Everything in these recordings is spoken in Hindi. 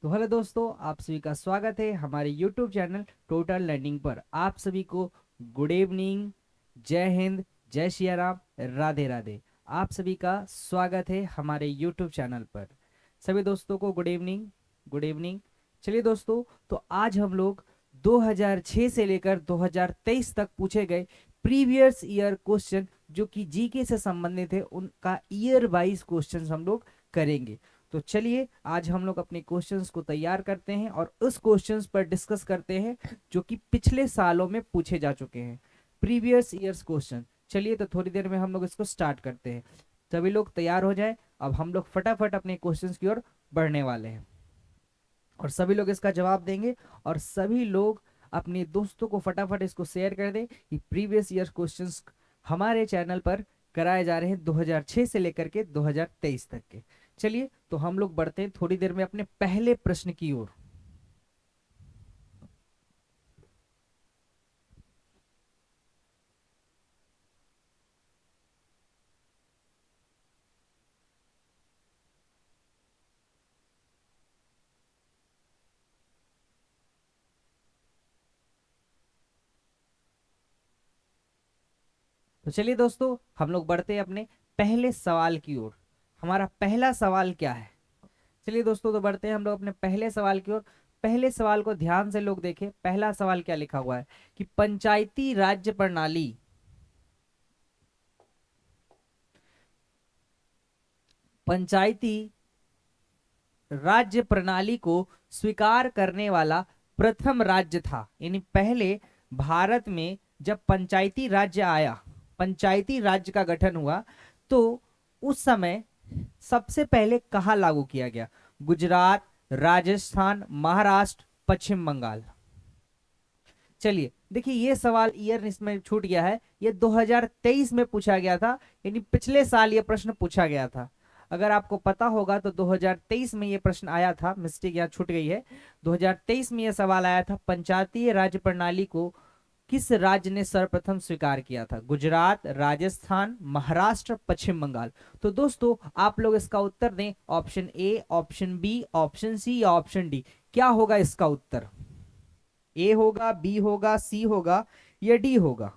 तो हेलो दोस्तों, आप सभी का स्वागत है हमारे YouTube चैनल टोटल लर्निंग पर। आप सभी को गुड इवनिंग, जय हिंद, जय सिया राम, राधे राधे। आप सभी का स्वागत है हमारे YouTube चैनल पर। सभी दोस्तों को गुड इवनिंग, गुड इवनिंग। चलिए दोस्तों, तो आज हम लोग 2006 से लेकर 2023 तक पूछे गए प्रीवियस ईयर क्वेश्चन जो कि जीके से संबंधित है, उनका ईयर वाइज क्वेश्चन हम लोग करेंगे। तो चलिए आज हम लोग अपने क्वेश्चंस को तैयार करते हैं और उस क्वेश्चंस पर डिस्कस करते हैं जो कि पिछले सालों में पूछे जा चुके हैं, प्रीवियस ईयर्स क्वेश्चन। चलिए तो थोड़ी देर में हम लोग इसको स्टार्ट करते हैं। सभी लोग तैयार हो जाए, अब हम लोग फटाफट अपने क्वेश्चंस की ओर बढ़ने वाले हैं और सभी लोग इसका जवाब देंगे। और सभी लोग अपने दोस्तों को फटाफट इसको शेयर कर दें कि प्रीवियस ईयर क्वेश्चंस हमारे चैनल पर कराए जा रहे हैं 2006 से लेकर के 2023 तक के। चलिए तो हम लोग बढ़ते हैं थोड़ी देर में अपने पहले प्रश्न की ओर। तो चलिए दोस्तों, हम लोग बढ़ते हैं अपने पहले सवाल की ओर। हमारा पहला सवाल क्या है? चलिए दोस्तों, तो बढ़ते हैं हम लोग अपने पहले सवाल की ओर। पहले सवाल को ध्यान से लोग देखें। पहला सवाल क्या लिखा हुआ है कि पंचायती राज्य प्रणाली, पंचायती राज्य प्रणाली को स्वीकार करने वाला प्रथम राज्य था। यानी पहले भारत में जब पंचायती राज्य आया, पंचायती राज्य का गठन हुआ, तो उस समय सबसे पहले कहाँ लागू किया गया? गुजरात, राजस्थान, महाराष्ट्र, पश्चिम बंगाल। चलिए देखिए, ये सवाल ईयर इसमें छूट गया है, ये 2023 में पूछा गया था, यानी पिछले साल ये प्रश्न पूछा गया था। अगर आपको पता होगा तो 2023 में ये प्रश्न आया था, मिस्टेक यहाँ छूट गई है। 2023 में ये सवाल आया था, पंचायती राज्य प्रणाली को किस राज्य ने सर्वप्रथम स्वीकार किया था? गुजरात, राजस्थान, महाराष्ट्र, पश्चिम बंगाल। तो दोस्तों आप लोग इसका उत्तर दें, option A, option B, option C या ऑप्शन डी। क्या होगा इसका उत्तर? ए होगा, बी होगा, सी होगा या डी होगा?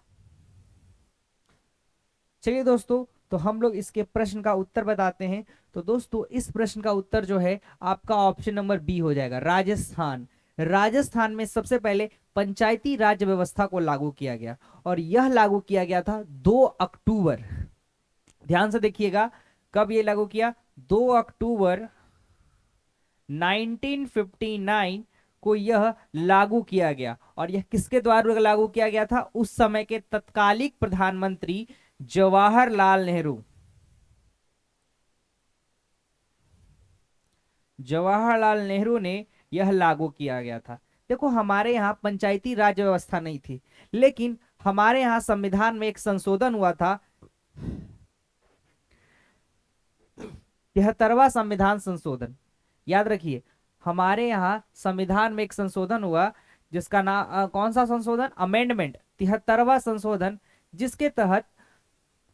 चलिए दोस्तों, तो हम लोग इसके प्रश्न का उत्तर बताते हैं। तो दोस्तों इस प्रश्न का उत्तर जो है आपका ऑप्शन नंबर बी हो जाएगा, राजस्थान। राजस्थान में सबसे पहले पंचायती राज व्यवस्था को लागू किया गया और यह लागू किया गया था 2 अक्टूबर। ध्यान से देखिएगा, कब ये लागू किया? 2 अक्टूबर 1959 को यह लागू किया गया। और यह किसके द्वारा लागू किया गया था? उस समय के तत्कालिक प्रधानमंत्री जवाहरलाल नेहरू। जवाहरलाल नेहरू ने यह लागू किया गया था। देखो हमारे यहाँ पंचायती राज व्यवस्था नहीं थी, लेकिन हमारे यहाँ संविधान में एक संशोधन हुआ था, 73वां संविधान संशोधन। याद रखिए, हमारे यहाँ संविधान में एक संशोधन हुआ जिसका नाम कौन सा संशोधन? अमेंडमेंट, 73वां संशोधन, जिसके तहत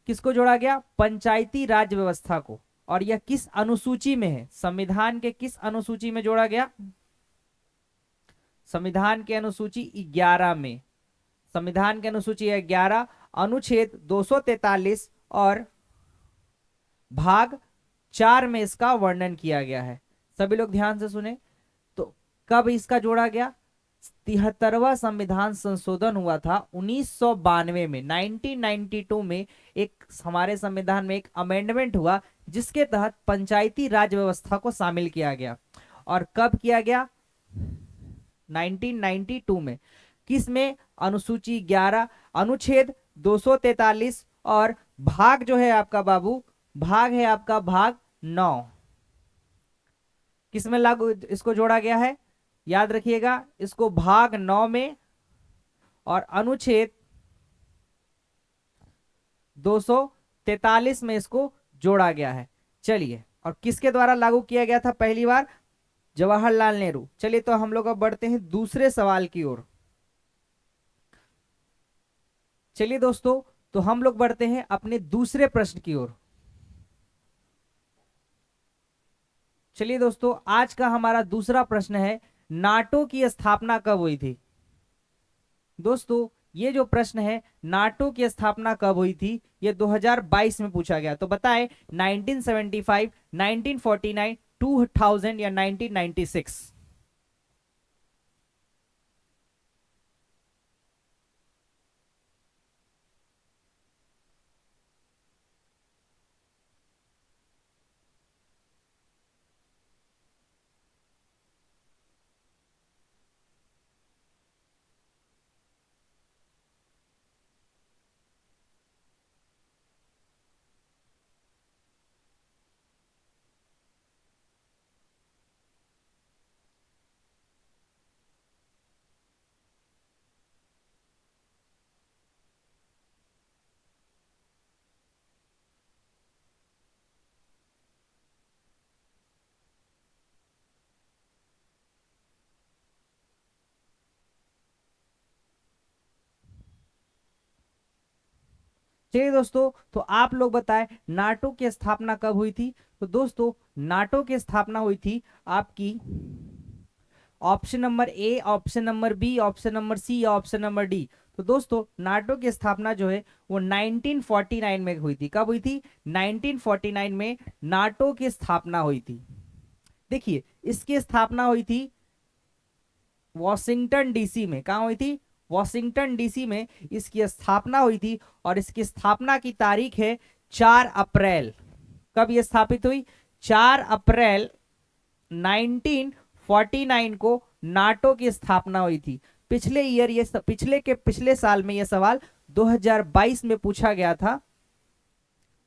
किसको जोड़ा गया? पंचायती राज व्यवस्था को। और यह किस अनुसूची में है? संविधान के किस अनुसूची में जोड़ा गया? संविधान के अनुसूची 11 में। संविधान के अनुसूची 11, अनुच्छेद 243 और भाग 4 में इसका वर्णन किया गया है। सभी लोग ध्यान से सुने। तो कब इसका जोड़ा गया? 73वां संविधान संशोधन हुआ था 1992 में, 1992 में एक हमारे संविधान में एक अमेंडमेंट हुआ जिसके तहत पंचायती राज व्यवस्था को शामिल किया गया। और कब किया गया? 1992 में। किस में? अनुसूची 11, अनुच्छेद 243 और भाग जो है आपका बाबू, भाग है आपका भाग 9। किस में लागू इसको जोड़ा गया है? याद रखिएगा, इसको भाग 9 में और अनुच्छेद 243 में इसको जोड़ा गया है। चलिए, और किसके द्वारा लागू किया गया था पहली बार? जवाहरलाल नेहरू। चलिए तो हम लोग अब बढ़ते हैं दूसरे सवाल की ओर। चलिए दोस्तों, तो हम लोग बढ़ते हैं अपने दूसरे प्रश्न की ओर। चलिए दोस्तों, आज का हमारा दूसरा प्रश्न है, नाटो की स्थापना कब हुई थी। दोस्तों ये जो प्रश्न है, नाटो की स्थापना कब हुई थी, ये 2022 में पूछा गया। तो बताएं 1975, 1949, 2000 या 1996। चलिए दोस्तों, तो आप लोग बताएं नाटो की स्थापना कब हुई थी। तो दोस्तों नाटो की स्थापना हुई थी आपकी option number A, option number B, option number C या ऑप्शन नंबर डी। तो दोस्तों नाटो की स्थापना जो है वो 1949 में हुई थी। कब हुई थी? 1949 में नाटो की स्थापना हुई थी। देखिए इसकी स्थापना हुई थी वॉशिंगटन डीसी में। कहाँ हुई थी? वॉशिंगटन डीसी में इसकी स्थापना हुई थी। और इसकी स्थापना की तारीख है 4 अप्रैल। कब ये स्थापित हुई? 4 अप्रैल 1949 को नाटो की स्थापना हुई थी। पिछले ईयर ये पिछले साल में ये सवाल 2022 में पूछा गया था।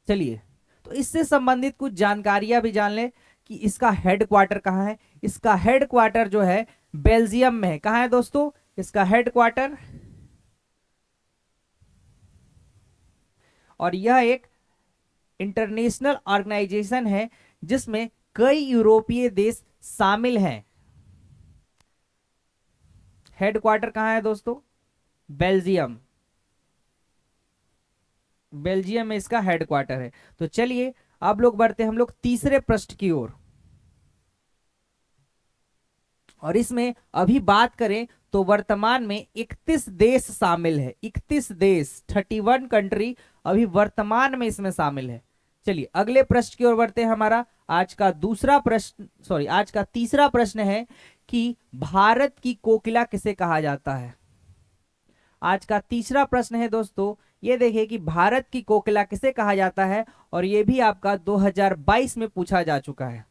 चलिए तो इससे संबंधित कुछ जानकारियां भी जान ले कि इसका हेडक्वार्टर कहाँ है। इसका हेडक्वार्टर जो है बेल्जियम में है। कहाँ है दोस्तों इसका हेडक्वार्टर? और यह एक इंटरनेशनल ऑर्गेनाइजेशन है जिसमें कई यूरोपीय देश शामिल हैं। हेडक्वार्टर कहाँ है दोस्तों? बेल्जियम। बेल्जियम में इसका हेडक्वार्टर है। तो चलिए अब लोग बढ़ते हैं हम लोग तीसरे प्रश्न की ओर। और इसमें अभी बात करें तो वर्तमान में 31 देश शामिल है। 31 देश, 31 कंट्री अभी वर्तमान में इसमें शामिल है। चलिए अगले प्रश्न की ओर बढ़ते हैं। हमारा आज का आज का तीसरा प्रश्न है कि भारत की कोकिला किसे कहा जाता है। आज का तीसरा प्रश्न है दोस्तों, ये देखिए कि भारत की कोकिला किसे कहा जाता है। और ये भी आपका 2022 में पूछा जा चुका है।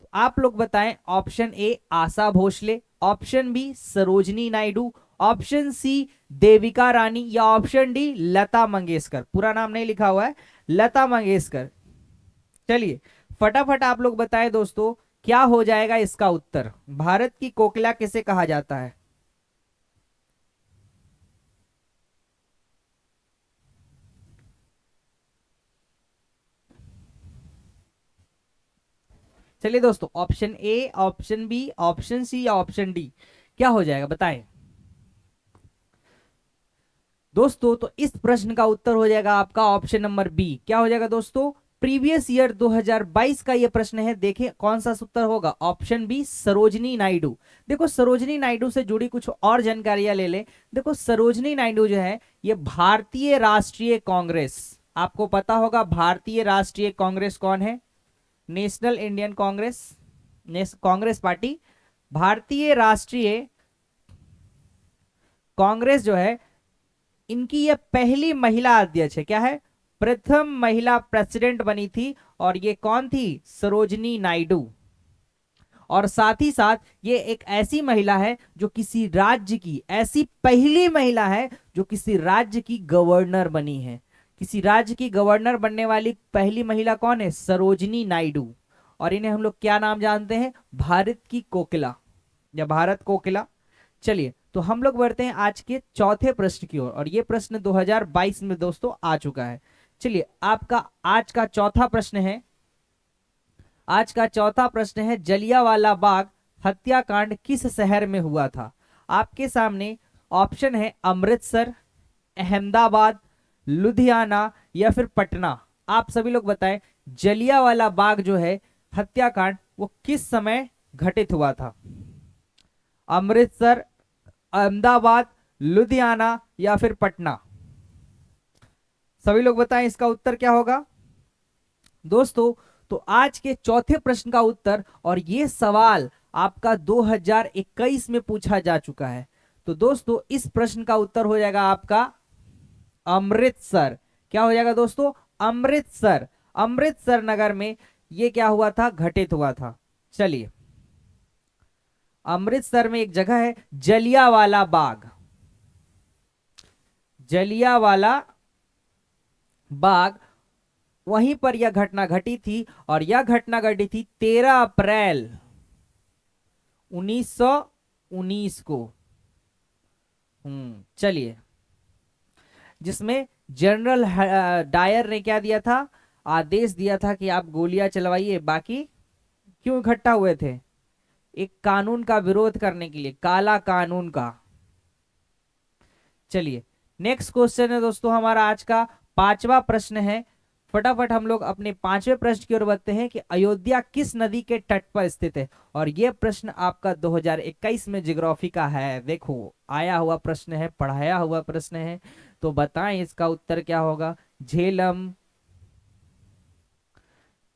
तो आप लोग बताएं option A Asha Bhosle, option B Sarojini Naidu, option C Devika Rani या ऑप्शन डी लता मंगेशकर। पूरा नाम नहीं लिखा हुआ है, लता मंगेशकर। चलिए फटाफट आप लोग बताएं दोस्तों क्या हो जाएगा इसका उत्तर। भारत की कोकिला किसे कहा जाता है? चलिए दोस्तों option A, option B, option C या ऑप्शन डी क्या हो जाएगा बताएं दोस्तों। तो इस प्रश्न का उत्तर हो जाएगा आपका ऑप्शन नंबर बी। क्या हो जाएगा दोस्तों? प्रीवियस ईयर 2022 का ये प्रश्न है। देखिए कौन सा उत्तर होगा? Option B Sarojini Naidu. देखो सरोजनी नायडू से जुड़ी कुछ और जानकारियां ले ले। देखो सरोजनी नायडू जो है ये भारतीय राष्ट्रीय कांग्रेस, आपको पता होगा भारतीय राष्ट्रीय कांग्रेस कौन है? National Indian Congress, Congress party. भारतीय राष्ट्रीय कांग्रेस जो है इनकी ये पहली महिला अध्यक्ष है। क्या है? प्रथम महिला प्रेसिडेंट बनी थी। और ये कौन थी? सरोजनी नायडू। और साथ ही साथ ये एक ऐसी महिला है जो किसी राज्य की, ऐसी पहली महिला है जो किसी राज्य की गवर्नर बनी है। किसी राज्य की गवर्नर बनने वाली पहली महिला कौन है? सरोजनी नायडू। और इन्हें हम लोग क्या नाम जानते हैं? भारत की कोकिला या भारत कोकिला। चलिए तो हम लोग बढ़ते हैं आज के चौथे प्रश्न की ओर। और ये प्रश्न 2022 में दोस्तों आ चुका है। चलिए आपका आज का चौथा प्रश्न है। आज का चौथा प्रश्न है जलियांवाला बाग हत्याकांड किस शहर में हुआ था। आपके सामने ऑप्शन है अमृतसर, अहमदाबाद, लुधियाना या फिर पटना। आप सभी लोग बताएं जलियांवाला बाग जो है हत्याकांड वो किस समय घटित हुआ था? अमृतसर, अहमदाबाद, लुधियाना या फिर पटना? सभी लोग बताएं इसका उत्तर क्या होगा दोस्तों। तो आज के चौथे प्रश्न का उत्तर, और ये सवाल आपका 2021 में पूछा जा चुका है। तो दोस्तों इस प्रश्न का उत्तर हो जाएगा आपका अमृतसर। क्या हो जाएगा दोस्तों? अमृतसर। अमृतसर नगर में ये क्या हुआ था? घटित हुआ था। चलिए, अमृतसर में एक जगह है जलियांवाला बाग। जलियांवाला बाग, वहीं पर यह घटना घटी थी, और यह घटना घटी थी 13 अप्रैल 1919 को। चलिए, जिसमें जनरल डायर ने क्या दिया था? आदेश दिया था कि आप गोलियां चलवाइए। बाकी क्यों इकट्ठा हुए थे? एक कानून का विरोध करने के लिए, काला कानून का। चलिए, नेक्स्ट क्वेश्चन है दोस्तों हमारा आज का पांचवा प्रश्न है। फटाफट हम लोग अपने पांचवें प्रश्न की ओर बढ़ते हैं कि अयोध्या किस नदी के तट पर स्थित है। और यह प्रश्न आपका 2021 में ज्योग्राफी का है। देखो, आया हुआ प्रश्न है, पढ़ाया हुआ प्रश्न है। तो बताएं इसका उत्तर क्या होगा? झेलम,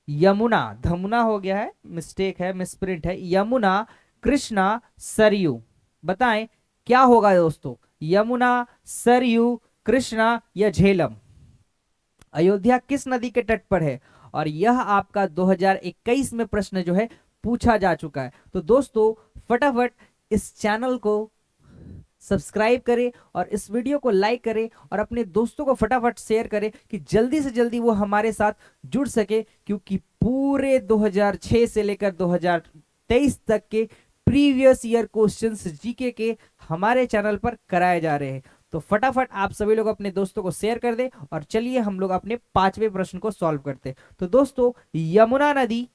यमुना, धमुना हो गया है, मिस्टेक है, मिसप्रिंट है, यमुना, कृष्णा, सरयू। बताएं क्या होगा दोस्तों? यमुना, सरयू, कृष्णा या झेलम? अयोध्या किस नदी के तट पर है? और यह आपका 2021 में प्रश्न जो है पूछा जा चुका है। तो दोस्तों फटाफट इस चैनल को सब्सक्राइब करें और इस वीडियो को लाइक करें और अपने दोस्तों को फटाफट शेयर करें कि जल्दी से जल्दी वो हमारे साथ जुड़ सके, क्योंकि पूरे 2006 से लेकर 2023 तक के प्रीवियस ईयर क्वेश्चंस जीके के हमारे चैनल पर कराए जा रहे हैं। तो फटाफट आप सभी लोग अपने दोस्तों को शेयर कर दें और चलिए हम लोग अपने पांचवें प्रश्न को सॉल्व करते हैं। तो दोस्तों, यमुना नदी,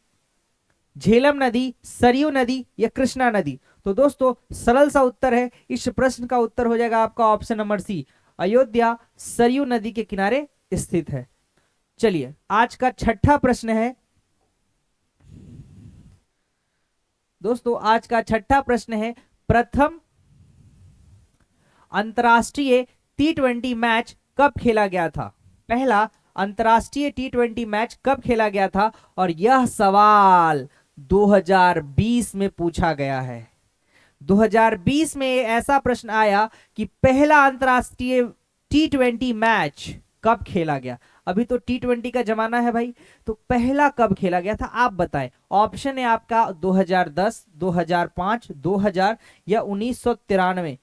झेलम नदी, सरयू नदी या कृष्णा नदी? तो दोस्तों सरल सा उत्तर है, इस प्रश्न का उत्तर हो जाएगा आपका option number C, Ayodhya Saryu नदी के किनारे स्थित है। चलिए, आज का छठा प्रश्न है दोस्तों, आज का छठा प्रश्न है, प्रथम अंतरराष्ट्रीय T20 मैच कब खेला गया था? पहला अंतरराष्ट्रीय T20 मैच कब खेला गया था? और यह सवाल 2020 में पूछा गया है। 2020 में ऐसा प्रश्न आया कि पहला अंतरराष्ट्रीय T20 मैच कब खेला गया। अभी तो T20 का जमाना है भाई, तो पहला कब खेला गया था आप बताएं। ऑप्शन है आपका 2010, 2005, 2000 या 1993।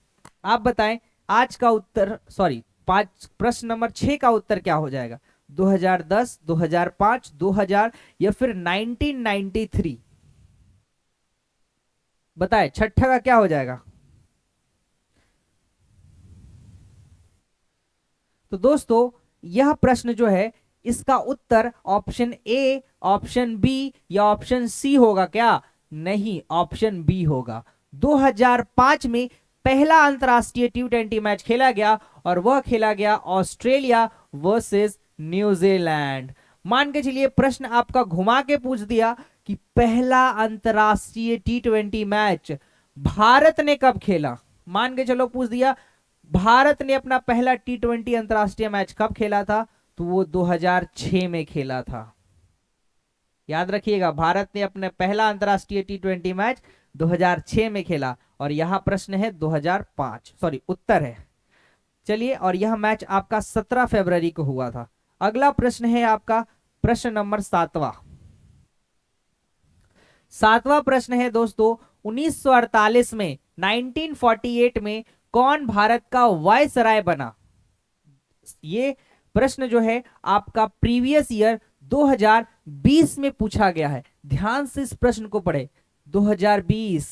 आप बताएं आज का उत्तर, सॉरी प्रश्न नंबर 6 का उत्तर क्या हो जाएगा? 2010, 2005, 2000 या फिर 1993? बताएं छठा का क्या हो जाएगा? तो दोस्तों यह प्रश्न जो है इसका उत्तर ऑप्शन ए, ऑप्शन बी या ऑप्शन सी होगा क्या? नहीं, ऑप्शन बी होगा। 2005 में पहला अंतरराष्ट्रीय T20 मैच खेला गया और वह खेला गया ऑस्ट्रेलिया वर्सेस न्यूजीलैंड। मान के चलिए प्रश्न आपका घुमा के पूछ दिया कि पहला अंतरराष्ट्रीय T20 मैच भारत ने कब खेला। मान के चलो पूछ दिया भारत ने अपना पहला T20 अंतरराष्ट्रीय मैच कब खेला था, तो वो 2006 में खेला था। याद रखिएगा, भारत ने अपना पहला अंतरराष्ट्रीय T20 मैच 2006 में खेला और यहां प्रश्न है 2005, सॉरी उत्तर है। चलिए, और यह मैच आपका 17 फरवरी को हुआ था। अगला प्रश्न है आपका प्रश्न नंबर 7वां। सातवां प्रश्न है दोस्तों, 1948 में 1948 में कौन भारत का वायसराय बना? ये प्रश्न जो है आपका प्रीवियस ईयर 2020 में पूछा गया है। ध्यान से इस प्रश्न को पढ़े। 2020,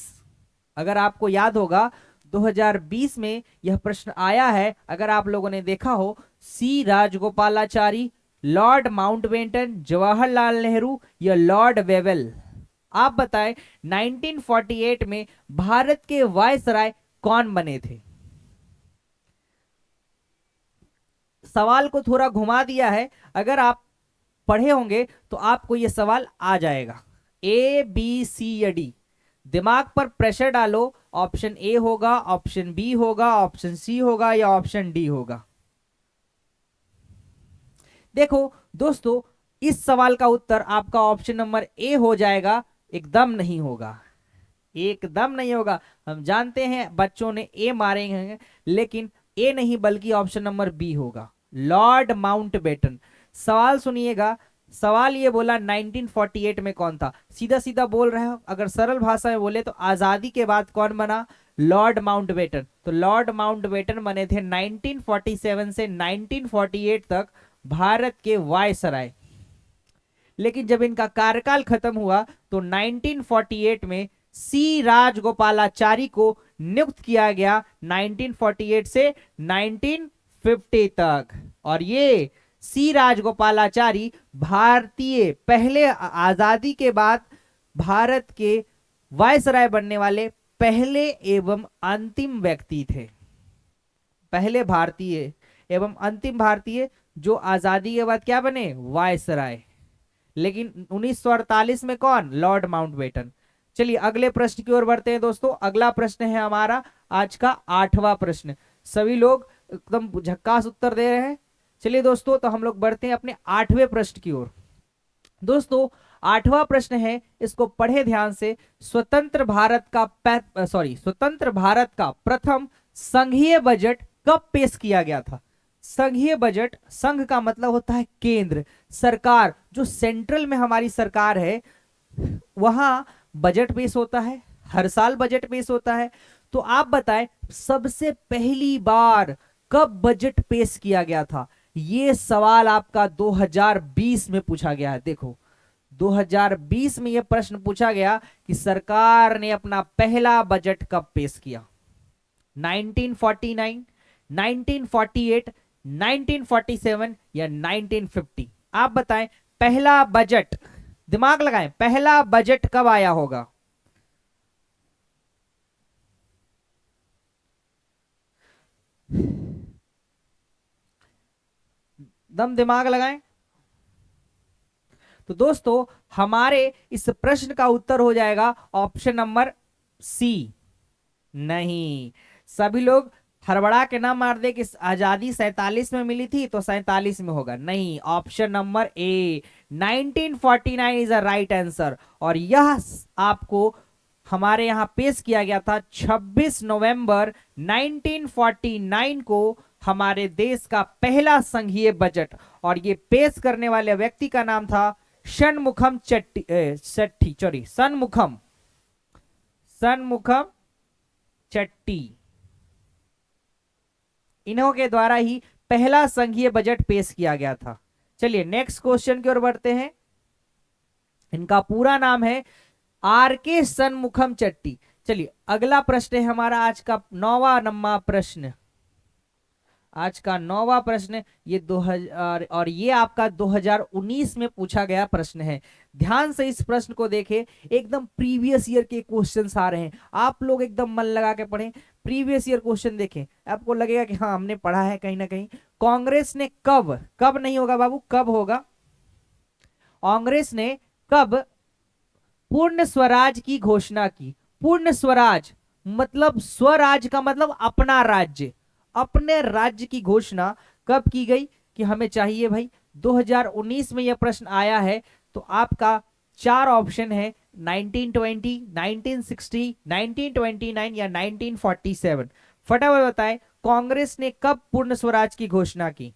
अगर आपको याद होगा 2020 में यह प्रश्न आया है। अगर आप लोगों ने देखा हो, सी राजगोपालाचारी, लॉर्ड माउंटबेटन, जवाहरलाल नेहरू या लॉर्ड वेवेल? आप बताएं 1948 में भारत के वायसराय कौन बने थे? सवाल को थोड़ा घुमा दिया है, अगर आप पढ़े होंगे तो आपको यह सवाल आ जाएगा। ए बी सी या डी? दिमाग पर प्रेशर डालो, ऑप्शन ए होगा, ऑप्शन बी होगा, ऑप्शन सी होगा या ऑप्शन डी होगा? देखो दोस्तों, इस सवाल का उत्तर आपका ऑप्शन नंबर ए हो जाएगा। एकदम नहीं होगा, एकदम नहीं होगा। हम जानते हैं बच्चों ने ए मारे हैं, लेकिन ए नहीं बल्कि ऑप्शन नंबर बी होगा, लॉर्ड माउंटबेटन। सवाल सुनिएगा, सवाल ये बोला 1948 में कौन था? सीधा सीधा बोल रहे हो, अगर सरल भाषा में बोले तो आजादी के बाद कौन बना? Lord Mountbatten. तो लॉर्ड माउंटबेटन बने थे 1947 से 1948 तक भारत के वायसराय। लेकिन जब इनका कार्यकाल खत्म हुआ तो 1948 में सी राजगोपालाचारी को नियुक्त किया गया 1948 से 1950 तक। और ये सी राजगोपालाचारी भारतीय पहले, आजादी के बाद भारत के वायसराय बनने वाले पहले एवं अंतिम व्यक्ति थे। पहले भारतीय एवं अंतिम भारतीय जो आजादी के बाद क्या बने? वायसराय। लेकिन 1948 में कौन? Lord Mountbatten. चलिए अगले प्रश्न की ओर बढ़ते हैं दोस्तों। अगला प्रश्न है हमारा आज का 8वां प्रश्न। सभी लोग एकदम झक्कास उत्तर दे रहे हैं। चलिए दोस्तों, तो हम लोग बढ़ते हैं अपने 8वें प्रश्न की ओर। दोस्तों 8वां प्रश्न है, इसको पढ़े ध्यान से। स्वतंत्र भारत का प्रथम संघीय बजट कब पेश किया गया था? संघीय बजट, संघ का मतलब होता है केंद्र सरकार, जो सेंट्रल में हमारी सरकार है वहां बजट पेश होता है, हर साल बजट पेश होता है। तो आप बताएं सबसे पहली बार कब बजट पेश किया गया था? यह सवाल आपका 2020 में पूछा गया है। देखो 2020 में यह प्रश्न पूछा गया कि सरकार ने अपना पहला बजट कब पेश किया? 1949, 1948, 1947 या 1950? आप बताएं पहला बजट, दिमाग लगाएं, पहला बजट कब आया होगा? दम दिमाग लगाएं। तो दोस्तों हमारे इस प्रश्न का उत्तर हो जाएगा ऑप्शन नंबर सी। नहीं, सभी लोग हड़बड़ा के ना मार दे कि आजादी 47 में मिली थी तो 47 में होगा। नहीं, option number A 1949 is a right answer. और यह आपको हमारे यहां पेश किया गया था 26 नवंबर 1949 को, हमारे देश का पहला संघीय बजट। और ये पेश करने वाले व्यक्ति का नाम था सन्मुखम चट्टी। इन्हों के द्वारा ही पहला संघीय बजट पेश किया गया था। चलिए नेक्स्ट क्वेश्चन की ओर बढ़ते हैं। इनका पूरा नाम है आर.के. सन्मुखम चट्टी। चलिए अगला प्रश्न है हमारा आज का 9वां नंबर प्रश्न। आज का 9वां प्रश्न ये 2000 और ये आपका 2019 में पूछा गया प्रश्न है। ध्यान से इस प्रश्न को देखें, एकदम प्रीवियस ईयर के क्वेश्चंस आ रहे हैं। आप लोग एकदम मन लगा के पढ़ें, प्रीवियस ईयर क्वेश्चन देखें, आपको लगेगा कि हाँ हमने पढ़ा है कहीं ना कहीं। कांग्रेस ने कब नहीं होगा बाबू, कब होगा? कांग्रेस ने कब पूर्ण स्वराज की घोषणा की? पूर्ण स्वराज मतलब स्वराज का मतलब अपना राज्य, अपने राज्य की घोषणा कब की गई कि हमें चाहिए भाई? 2019 में यह प्रश्न आया है। तो आपका 4 ऑप्शन है 1920, 1960, 1929 या 1947। फटाफट बताएं कांग्रेस ने कब पूर्ण स्वराज की घोषणा की?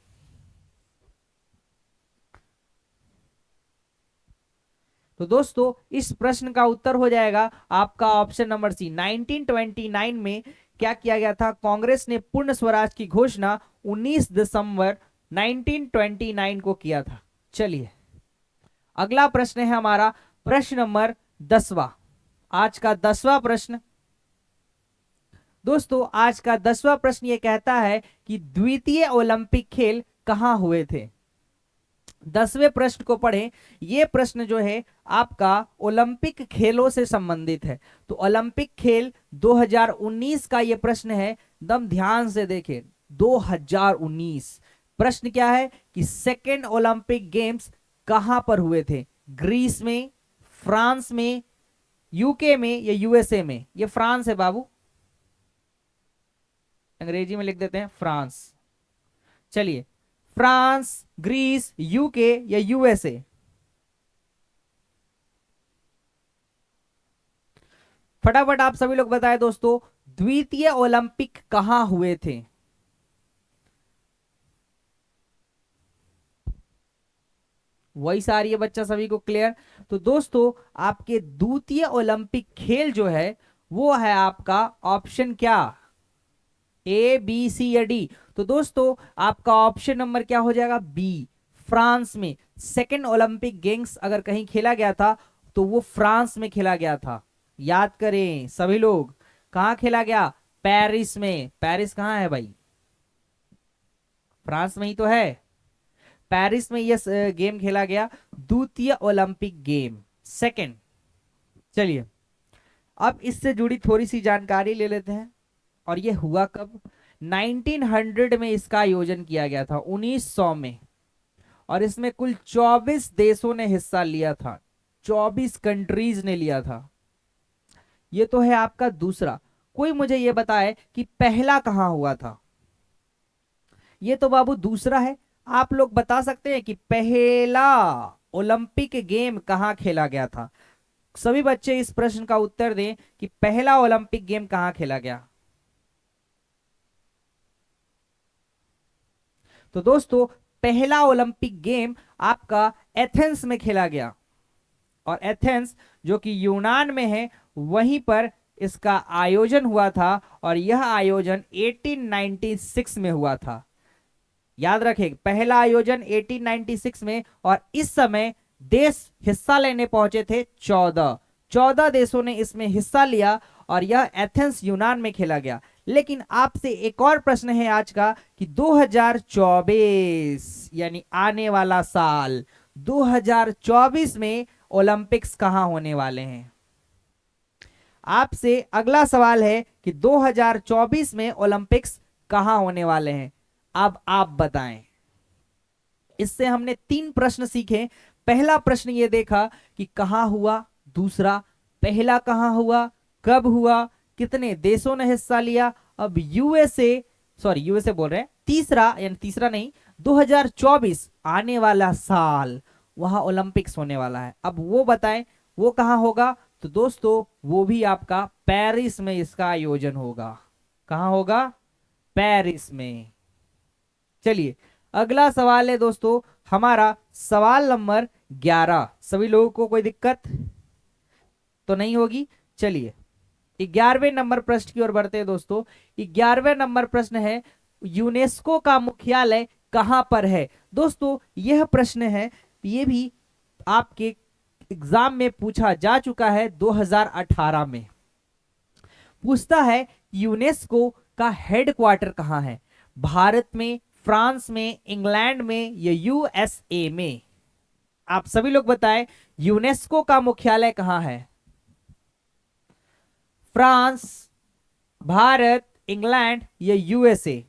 तो दोस्तों इस प्रश्न का उत्तर हो जाएगा आपका ऑप्शन नंबर सी। 1929 में क्या किया गया था? कांग्रेस ने पूर्ण स्वराज की घोषणा 19 दिसंबर 1929 को किया था। चलिए अगला प्रश्न है हमारा प्रश्न नंबर 10वां। आज का 10वां प्रश्न दोस्तों, आज का 10वां प्रश्न यह कहता है कि द्वितीय ओलंपिक खेल कहां हुए थे? 10वें प्रश्न को पढ़ें। यह प्रश्न जो है आपका ओलंपिक खेलों से संबंधित है। तो ओलंपिक खेल 2019 का यह प्रश्न है। दम ध्यान से देखें, 2019 प्रश्न क्या है कि सेकेंड ओलंपिक गेम्स कहां पर हुए थे? ग्रीस में, फ्रांस में, यूके में या यूएसए में? ये फ्रांस है बाबू, अंग्रेजी में लिख देते हैं फ्रांस। चलिए, फ्रांस, ग्रीस, यूके या यूएसए? फटाफट आप सभी लोग बताएं दोस्तों, द्वितीय ओलंपिक कहां हुए थे? वही सारी है बच्चा, सभी को क्लियर? तो दोस्तों आपके द्वितीय ओलंपिक खेल जो है वो है आपका ऑप्शन क्या, ए बी सी या डी? तो दोस्तों आपका ऑप्शन नंबर क्या हो जाएगा, बी, फ्रांस में। सेकेंड ओलंपिक गेम्स अगर कहीं खेला गया था तो वो फ्रांस में खेला गया था। याद करें सभी लोग, कहां खेला गया? पेरिस में। पेरिस कहां है भाई? फ्रांस में ही तो है। पेरिस में यह गेम खेला गया, द्वितीय ओलंपिक गेम, सेकेंड। चलिए, अब इससे जुड़ी थोड़ी सी जानकारी ले लेते हैं। और ये हुआ कब? 1900 में इसका आयोजन किया गया था, 1900 में। और इसमें कुल 24 देशों ने हिस्सा लिया था, 24 कंट्रीज ने लिया था। ये तो है आपका दूसरा। कोई मुझे ये बताए कि पहला कहां हुआ था? ये तो बाबू दूसरा है। आप लोग बता सकते हैं कि पहला ओलंपिक गेम कहां खेला गया था? सभी बच्चे इस प्रश्न का उत्तर दें कि पहला ओलंपिक गेम कहां खेला गया। तो दोस्तों पहला ओलंपिक गेम आपका एथेंस में खेला गया। और एथेंस जो कि यूनान में है, वहीं पर इसका आयोजन हुआ था। और यह आयोजन 1896 में हुआ था। याद रखें, पहला आयोजन 1896 में। और इस समय देश हिस्सा लेने पहुंचे थे 14 देशों ने इसमें हिस्सा लिया। और यह एथेंस यूनान में खेला गया। लेकिन आपसे एक और प्रश्न है आज का कि 2024 यानी आने वाला साल 2024 में ओलंपिक्स कहां होने वाले हैं? आपसे अगला सवाल है कि 2024 में ओलंपिक्स कहां होने वाले हैं? अब आप बताएं। इससे हमने 3 प्रश्न सीखे। पहला प्रश्न ये देखा कि कहां हुआ, दूसरा पहला कहां हुआ, कब हुआ, कितने देशों ने हिस्सा लिया। अब यूएसए बोल रहे हैं, तीसरा यानी तीसरा नहीं, 2024 आने वाला साल वहां ओलंपिक्स होने वाला है। अब वो बताएं वो कहां होगा? तो दोस्तों वो भी आपका पेरिस में इसका आयोजन होगा। कहां होगा? पेरिस में। चलिए, अगला सवाल है दोस्तों हमारा सवाल नंबर 11। सभी लोगों को कोई दिक्कत तो नहीं होगी? चलिए 11वें नंबर प्रश्न की ओर बढ़ते हैं दोस्तों। 11वें नंबर प्रश्न है, यूनेस्को का मुख्यालय कहां पर है? दोस्तों यह प्रश्न है, ये भी आपके एग्जाम में पूछा जा चुका है। 2018 में पूछता है यूनेस्को का हेडक्वार्टर कहां है? भारत में, फ्रांस में, इंग्लैंड में या यूएसए में? आप सभी लोग बताएं यूनेस्को का मुख्यालय कहां है? फ्रांस, भारत, इंग्लैंड या यूएसए?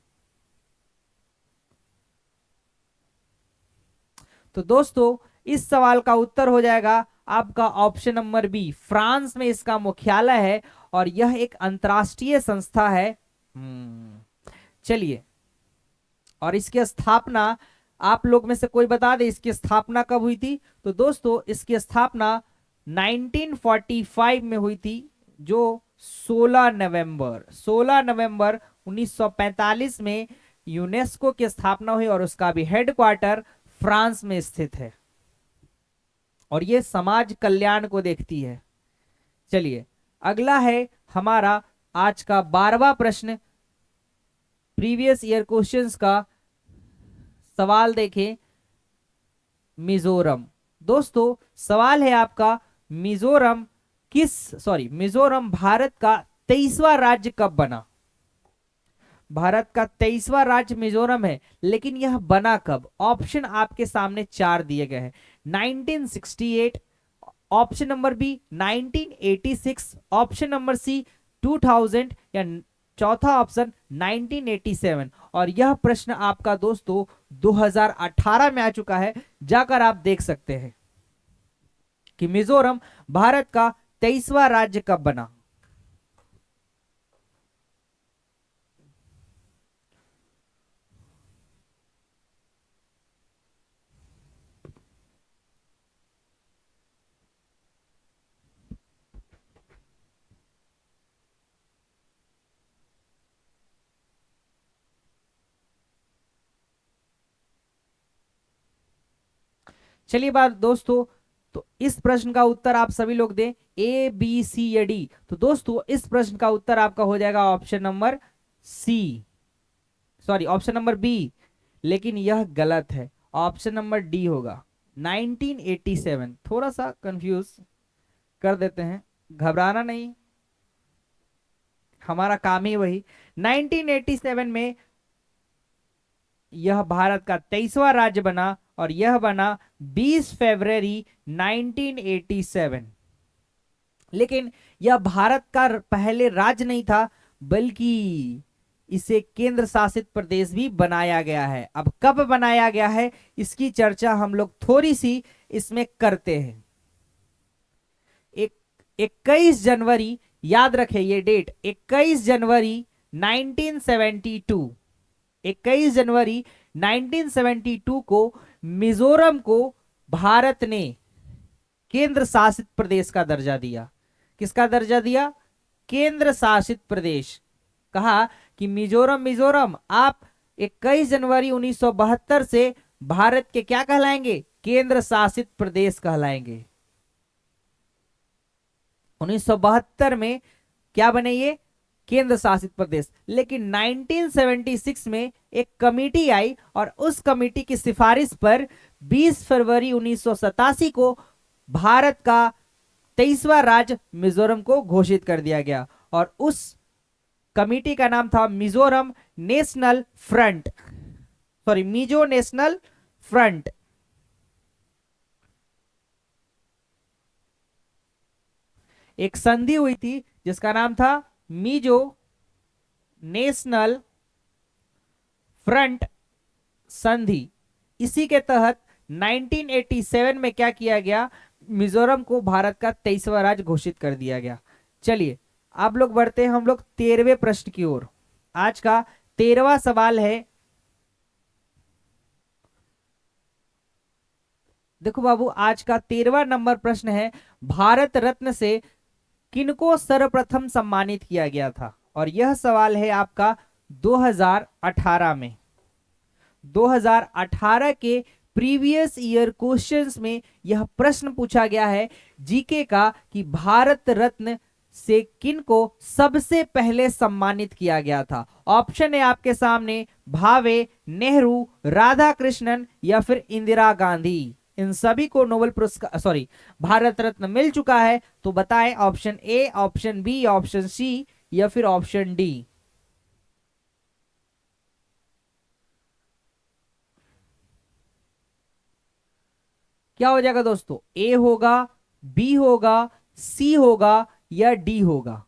तो दोस्तों इस सवाल का उत्तर हो जाएगा आपका ऑप्शन नंबर बी, फ्रांस में इसका मुख्यालय है। और यह एक अंतरराष्ट्रीय संस्था है। चलिए, और इसकी स्थापना आप लोग में से कोई बता दे इसकी स्थापना कब हुई थी? तो दोस्तों इसकी स्थापना 1945 में हुई थी, जो 16 नवंबर 1945 में यूनेस्को की स्थापना हुई। और उसका भी हेडक्वार्टर फ्रांस में स्थित है। और यह समाज कल्याण को देखती है। चलिए, अगला है हमारा आज का 12वां प्रश्न, प्रीवियस ईयर क्वेश्चंस का सवाल देखें। मिजोरम। दोस्तों सवाल है आपका, मिजोरम भारत का 23वां राज्य कब बना? भारत का 23वां राज्य मिजोरम है, लेकिन यह बना कब? ऑप्शन आपके सामने 4 दिए गए हैं। 1968, option number B 1986, option number C 2000 या चौथा ऑप्शन 1987। और यह प्रश्न आपका दोस्तों 2018 में आ चुका है। जाकर आप देख सकते हैं कि मिजोरम भारत का 23वां राज्य कब बना? चलिए बात दोस्तों, तो इस प्रश्न का उत्तर आप सभी लोग दें, ए बी सी या डी। तो दोस्तों इस प्रश्न का उत्तर आपका हो जाएगा option number C, sorry option number B, लेकिन यह गलत है, ऑप्शन नंबर डी होगा 1987। थोड़ा सा कंफ्यूज कर देते हैं, घबराना नहीं, हमारा काम ही वही। 1987 में यह भारत का 23वां राज्य बना और यह बना 20 फरवरी 1987। लेकिन यह भारत का पहले राज्य नहीं था, बल्कि इसे केंद्र शासित प्रदेश भी बनाया गया है। अब कब बनाया गया है इसकी चर्चा हम लोग थोड़ी सी इसमें करते हैं। 21 जनवरी, याद रखें ये डेट, 21 जनवरी 1972, 21 जनवरी 1972 को मिजोरम को भारत ने केंद्र शासित प्रदेश का दर्जा दिया। किसका दर्जा दिया? केंद्र शासित प्रदेश। कहा कि मिजोरम, मिजोरम आप 21 जनवरी 1972 से भारत के क्या कहलाएंगे? केंद्र शासित प्रदेश कहलाएंगे। 1972 में क्या बने ये? केंद्र शासित प्रदेश। लेकिन 1976 में एक कमेटी आई और उस कमेटी की सिफारिश पर 20 फरवरी 1987 को भारत का 23वां राज्य मिजोरम को घोषित कर दिया गया और उस कमेटी का नाम था Mizoram national front, sorry Mizo national front. एक संधि हुई थी जिसका नाम था मिजो नेशनल फ्रंट संधि। इसी के तहत 1987 में क्या किया गया? मिजोरम को भारत का 23वां राज्य घोषित कर दिया गया। चलिए आप लोग बढ़ते हैं हम लोग 13वें प्रश्न की ओर। आज का 13वां सवाल है, देखो बाबू आज का 13वां नंबर प्रश्न है, भारत रत्न से किनको सर्वप्रथम सम्मानित किया गया था? और यह सवाल है आपका 2018 में। 2018 के प्रीवियस ईयर क्वेश्चंस में यह प्रश्न पूछा गया है जीके का कि भारत रत्न से किनको सबसे पहले सम्मानित किया गया था। ऑप्शन है आपके सामने, भावे, नेहरू, राधा कृष्णन या फिर इंदिरा गांधी। इन सभी को नोबेल पुरस्कार, सॉरी भारत रत्न मिल चुका है। तो बताएं option A, option B, option C या फिर ऑप्शन डी। क्या हो जाएगा दोस्तों? ए होगा, बी होगा, सी होगा या डी होगा?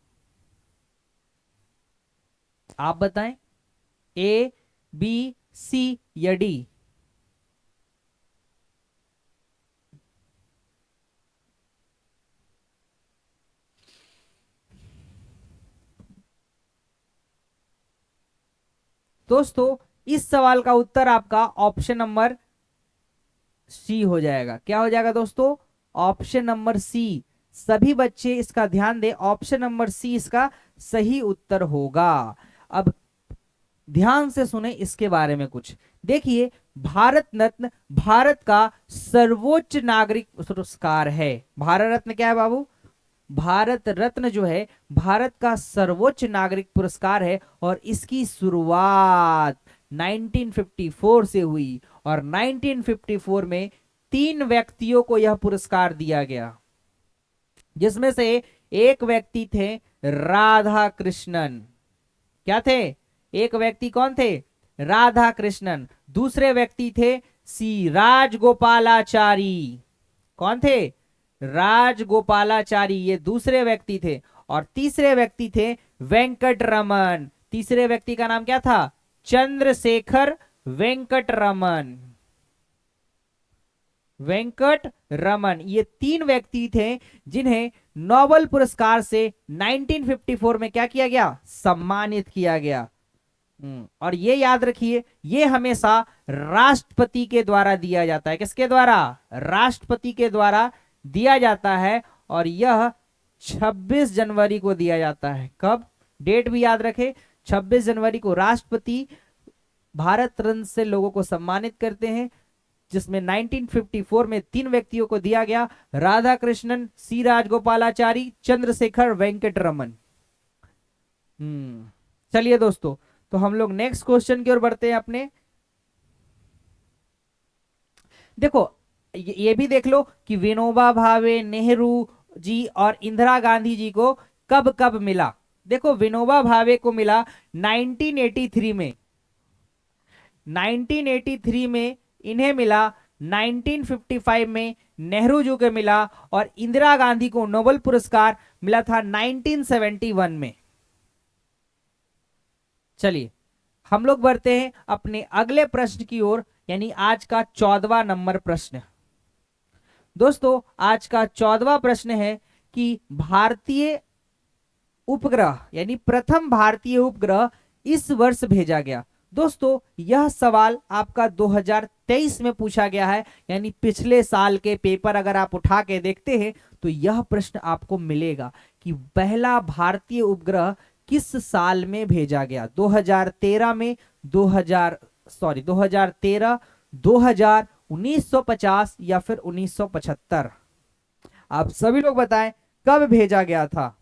आप बताएं, ए, बी, सी या डी। दोस्तों इस सवाल का उत्तर आपका ऑप्शन नंबर सी हो जाएगा। क्या हो जाएगा दोस्तों? Option number C. सभी बच्चे इसका ध्यान दें, ऑप्शन नंबर सी इसका सही उत्तर होगा। अब ध्यान से सुने इसके बारे में कुछ। देखिए भारत रत्न भारत का सर्वोच्च नागरिक पुरस्कार है। भारत रत्न क्या है बाबू? भारत रत्न जो है भारत का सर्वोच्च नागरिक पुरस्कार है और इसकी शुरुआत 1954 से हुई और 1954 में 3 व्यक्तियों को यह पुरस्कार दिया गया, जिसमें से एक व्यक्ति थे राधा कृष्णन। क्या थे? एक व्यक्ति कौन थे? राधा कृष्णन। दूसरे व्यक्ति थे सी राजगोपालाचारी। कौन थे? राजगोपालाचारी, ये दूसरे व्यक्ति थे। और तीसरे व्यक्ति थे वेंकट रमन। तीसरे व्यक्ति का नाम क्या था? चंद्रशेखर वेंकट रमन। वेंकट रमन, ये 3 व्यक्ति थे जिन्हें नोबेल पुरस्कार से 1954 में क्या किया गया, सम्मानित किया गया। और ये याद रखिए, ये हमेशा राष्ट्रपति के द्वारा दिया जाता है। किसके द्वारा, राष्ट्रपति के द्वारा दिया जाता है। और यह 26 जनवरी को दिया जाता है। कब, डेट भी याद रखे, 26 जनवरी को राष्ट्रपति भारत रत्न से लोगों को सम्मानित करते हैं, जिसमें 1954 में 3 व्यक्तियों को दिया गया, राधा कृष्णन, सी राजगोपालाचारी, चंद्रशेखर वेंकट रमन। चलिए दोस्तों, तो हम लोग नेक्स्ट क्वेश्चन की ओर बढ़ते हैं अपने। देखो ये भी देख लो कि विनोबा भावे, नेहरू जी और इंदिरा गांधी जी को कब कब मिला। देखो विनोबा भावे को मिला 1983 में, 1983 में इन्हें मिला, 1955 में नेहरू जी को मिला, और इंदिरा गांधी को नोबेल पुरस्कार मिला था 1971 में। चलिए हम लोग बढ़ते हैं अपने अगले प्रश्न की ओर, यानी आज का 14वां नंबर प्रश्न। दोस्तों आज का 14वां प्रश्न है कि भारतीय उपग्रह, यानी प्रथम भारतीय उपग्रह इस वर्ष भेजा गया। दोस्तों यह सवाल आपका 2023 में पूछा गया है, यानी पिछले साल के पेपर अगर आप उठा के देखते हैं तो यह प्रश्न आपको मिलेगा कि पहला भारतीय उपग्रह किस साल में भेजा गया। 2013 में, 2013, 2000, 1950 या फिर 1975। आप सभी लोग बताएं कब भेजा गया था।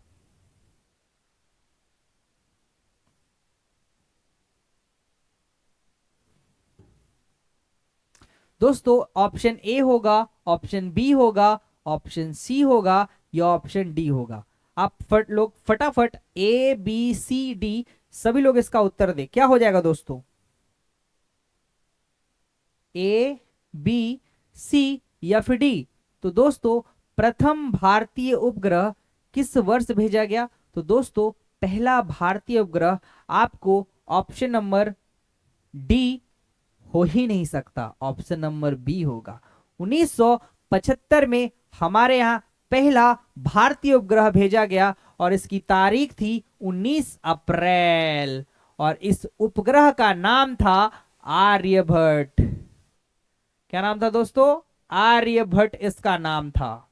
दोस्तों ऑप्शन ए होगा, ऑप्शन बी होगा, ऑप्शन सी होगा या ऑप्शन डी होगा। आप लोग फटाफट ए बी सी डी सभी लोग इसका उत्तर दे। क्या हो जाएगा दोस्तों, ए बी सी या फिर डी। तो दोस्तों प्रथम भारतीय उपग्रह किस वर्ष भेजा गया, तो दोस्तों पहला भारतीय उपग्रह आपको ऑप्शन नंबर डी हो ही नहीं सकता, ऑप्शन नंबर बी होगा। 1975 में हमारे यहां पहला भारतीय उपग्रह भेजा गया और इसकी तारीख थी 19 अप्रैल, और इस उपग्रह का नाम था आर्यभट्ट। क्या नाम था दोस्तों, आर्यभट्ट इसका नाम था।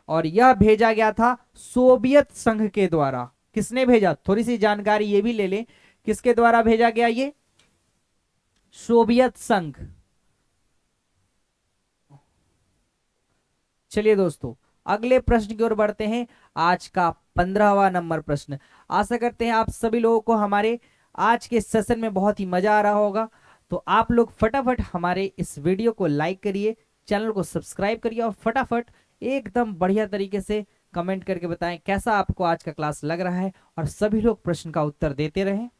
और यह भेजा गया था सोवियत संघ के द्वारा। किसने भेजा, थोड़ी सी जानकारी ये भी ले लें, किसके द्वारा भेजा गया, ये सोवियत संघ। चलिए दोस्तों अगले प्रश्न की ओर बढ़ते हैं, आज का 15वां नंबर प्रश्न। आशा करते हैं आप सभी लोगों को हमारे आज के सेशन में बहुत ही मजा आ रहा होगा। तो आप लोग फटाफट हमारे इस वीडियो को लाइक करिए, चैनल को सब्सक्राइब करिए और फटाफट एकदम बढ़िया तरीके से कमेंट करके बताएं कैसा आपको आज का क्लास लग रहा है, और सभी लोग प्रश्न का उत्तर देते रहें।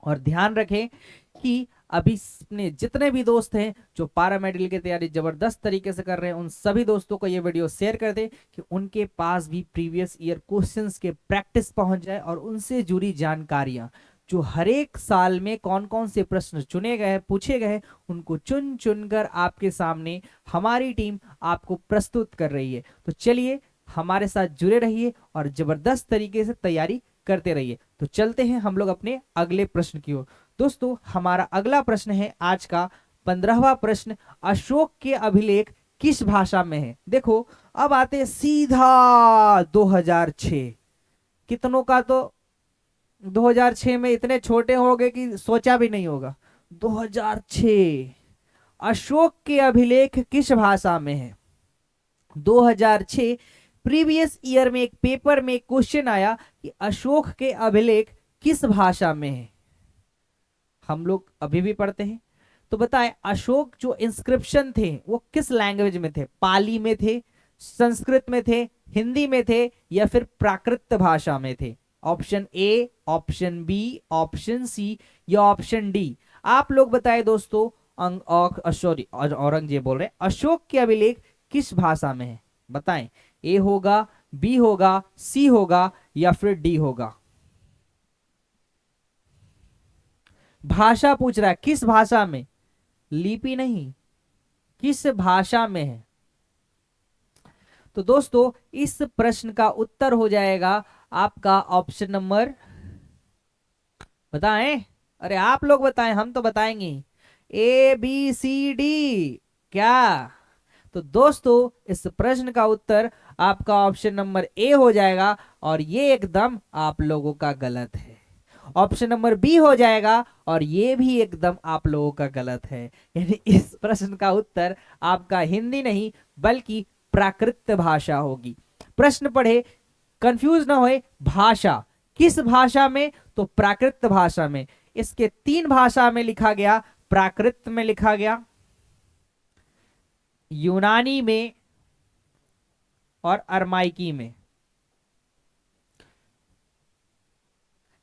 और ध्यान रखें कि अभी अपने जितने भी दोस्त हैं जो पैरामेडिकल की तैयारी जबरदस्त तरीके से कर रहे हैं, उन सभी दोस्तों को ये वीडियो शेयर कर दें कि उनके पास भी प्रीवियस ईयर क्वेश्चंस के प्रैक्टिस पहुंच जाए, और उनसे जुड़ी जानकारियां जो हर एक साल में कौन कौन से प्रश्न चुने गए, पूछे गए, उनको चुन चुनकर आपके सामने हमारी टीम आपको प्रस्तुत कर रही है। तो चलिए हमारे साथ जुड़े रहिए और जबरदस्त तरीके से तैयारी करते रहिए। तो चलते हैं हम लोग अपने अगले प्रश्न की ओर। दोस्तों हमारा अगला प्रश्न है आज का 15वां प्रश्न, अशोक के अभिलेख किस भाषा में है। देखो अब आते सीधा 2006। कितनों का तो 2006 में इतने छोटे हो गए कि सोचा भी नहीं होगा। 2006 अशोक के अभिलेख किस भाषा में है। 2006 प्रीवियस ईयर में एक पेपर में क्वेश्चन आया कि अशोक के अभिलेख किस भाषा में है। हम लोग अभी भी पढ़ते हैं, तो बताएं अशोक जो इंस्क्रिप्शन थे वो किस लैंग्वेज में थे, पाली में थे, संस्कृत में थे, हिंदी में थे या फिर प्राकृत भाषा में थे। Option A, option B, option C या ऑप्शन डी। आप लोग बताएं दोस्तों, सॉरी औरंगजेब बोल रहे, अशोक के अभिलेख किस भाषा में है। बताएं, ए होगा, बी होगा, सी होगा या फिर डी होगा। भाषा पूछ रहा है, किस भाषा में, लिपि नहीं, किस भाषा में है? तो दोस्तों इस प्रश्न का उत्तर हो जाएगा आपका ऑप्शन नंबर, बताएं? अरे आप लोग बताएं, हम तो बताएंगे। ABCD क्या? तो दोस्तों इस प्रश्न का उत्तर आपका ऑप्शन नंबर ए हो जाएगा, और ये एकदम आप लोगों का गलत है। ऑप्शन नंबर बी हो जाएगा, और ये भी एकदम आप लोगों का गलत है। यानी इस प्रश्न का उत्तर आपका हिंदी नहीं बल्कि प्राकृत भाषा होगी। प्रश्न पढ़े, कंफ्यूज ना होए, भाषा किस भाषा में? तो प्राकृत भाषा में। इसके 3 भाषा में लिखा गया, प्राकृत में लिखा गया, यूनानी में और अरमाइकी में।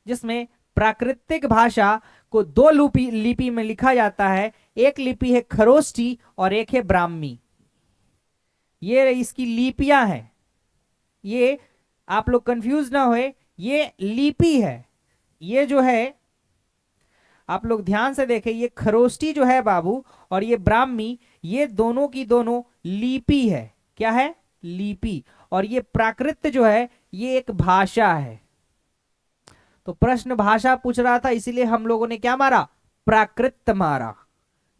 जिसमें प्राकृतिक भाषा को 2 लिपि में लिखा जाता है। एक लिपि है खरोष्टी और एक है ब्राह्मी। ये इसकी लिपियां हैं। ये आप लोग कंफ्यूज ना होए, ये लिपि है। ये जो है आप लोग ध्यान से देखें, ये खरोष्टी जो है बाबू और ये ब्राह्मी, ये दोनों की दोनों लिपि है। क्या है? लिपि। और ये प्राकृत जो है ये एक भाषा है। तो प्रश्न भाषा पूछ रहा था, इसीलिए हम लोगों ने क्या मारा? प्राकृत मारा।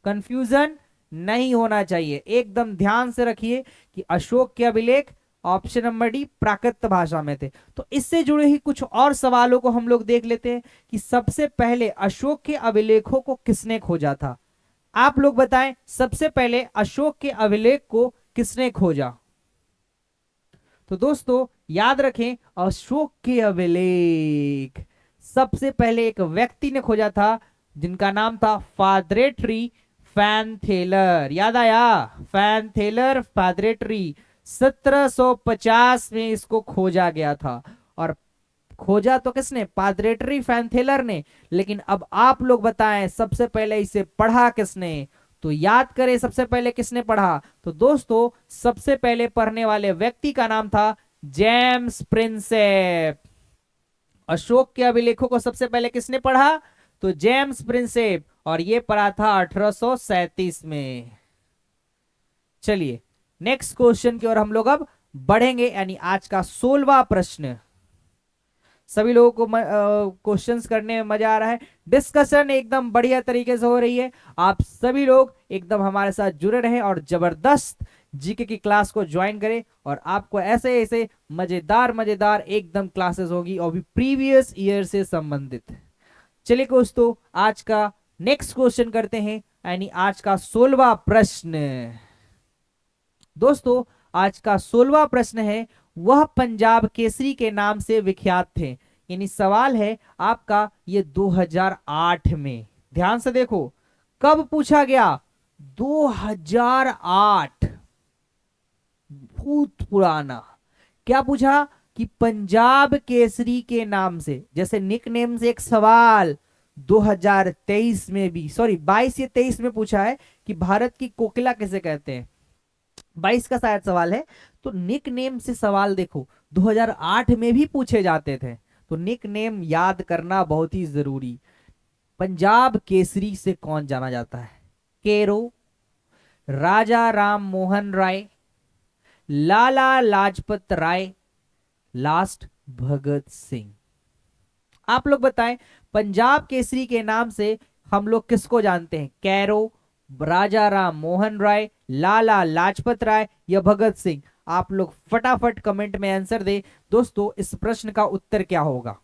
कंफ्यूजन नहीं होना चाहिए, एकदम ध्यान से रखिए कि अशोक के अभिलेख ऑप्शन नंबर डी प्राकृत भाषा में थे। तो इससे जुड़े ही कुछ और सवालों को हम लोग देख लेते हैं कि सबसे पहले अशोक के अभिलेखों को किसने खोजा था? आप लोग बताएं, सबसे पहले अशोक के अभिलेख को किसने खोजा? तो दोस्तों याद रखें, अशोक के अभिलेख सबसे पहले एक व्यक्ति ने खोजा था जिनका नाम था फादरेटरी फैनथेलर। याद आया? फैनथेलर फादरेटरी। 1750 में इसको खोजा गया था। और खोजा तो किसने? पादरेटरी फैनथेलर ने। लेकिन अब आप लोग बताएं सबसे पहले इसे पढ़ा किसने? तो याद करें सबसे पहले किसने पढ़ा? तो दोस्तों सबसे पहले पढ़ने वाले व्यक्ति का नाम था जेम्स प्रिंसेप। अशोक के अभिलेखों को सबसे पहले किसने पढ़ा? तो जेम्स प्रिंसेप। और ये पढ़ा था 1837 में। चलिए नेक्स्ट क्वेश्चन की ओर हम लोग अब बढ़ेंगे, यानी आज का 16वां प्रश्न। सभी लोगों को क्वेश्चंस करने में मजा आ रहा है, डिस्कशन एकदम बढ़िया तरीके से हो रही है। आप सभी लोग एकदम हमारे साथ जुड़े रहें और जबरदस्त जीके की क्लास को ज्वाइन करें, और आपको ऐसे ऐसे मजेदार मजेदार एकदम क्लासेस होगी और भी प्रीवियस ईयर से संबंधित। चलिए दोस्तों आज का नेक्स्ट क्वेश्चन करते हैं, यानी आज का 16वां प्रश्न। दोस्तों आज का 16वां प्रश्न है, वह पंजाब केसरी के नाम से विख्यात थे। यानी सवाल है आपका ये 2008 में। ध्यान से देखो कब पूछा गया? 2008, बहुत पुराना। क्या पूछा? कि पंजाब केसरी के नाम से, जैसे निक नेम से एक सवाल 2023 में भी, सॉरी 22 या 23 में पूछा है कि भारत की कोकिला किसे कहते हैं। 22 का शायद सवाल है। तो निक नेम से सवाल देखो 2008 में भी पूछे जाते थे। तो निक नेम याद करना बहुत ही जरूरी। पंजाब केसरी से कौन जाना जाता है? केरो, राजा राम मोहन राय, लाला लाजपत राय, लास्ट भगत सिंह। आप लोग बताएं पंजाब केसरी के नाम से हम लोग किसको जानते हैं? कैरो, राजा राम मोहन राय, लाला लाजपत राय या भगत सिंह? आप लोग फटाफट कमेंट में आंसर दे। दोस्तों इस प्रश्न का उत्तर क्या होगा?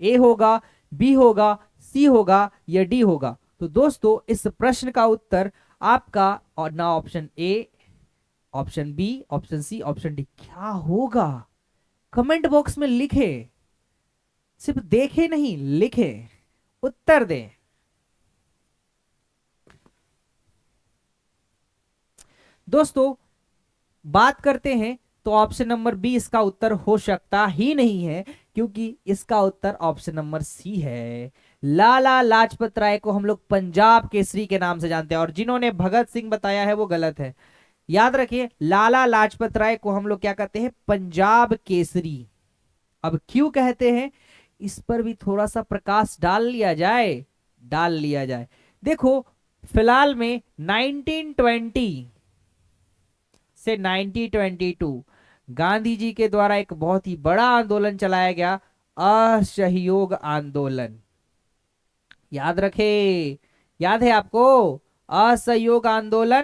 ए होगा, बी होगा, सी होगा या डी होगा? तो दोस्तों इस प्रश्न का उत्तर आपका और ना option A, option B, option C, option D क्या होगा? कमेंट बॉक्स में लिखे, सिर्फ देखे नहीं लिखे, उत्तर दें। दोस्तों बात करते हैं तो ऑप्शन नंबर बी इसका उत्तर हो सकता ही नहीं है, क्योंकि इसका उत्तर ऑप्शन नंबर सी है। लाला लाजपत राय को हम लोग पंजाब केसरी के नाम से जानते हैं, और जिन्होंने भगत सिंह बताया है वो गलत है। याद रखिए लाला लाजपत राय को हम लोग क्या कहते हैं? पंजाब केसरी। अब क्यों कहते हैं इस पर भी थोड़ा सा प्रकाश डाल लिया जाए। देखो फिलहाल में 1920 से 1922 गांधी जी के द्वारा एक बहुत ही बड़ा आंदोलन चलाया गया, असहयोग आंदोलन। याद रखे, याद है आपको असहयोग आंदोलन।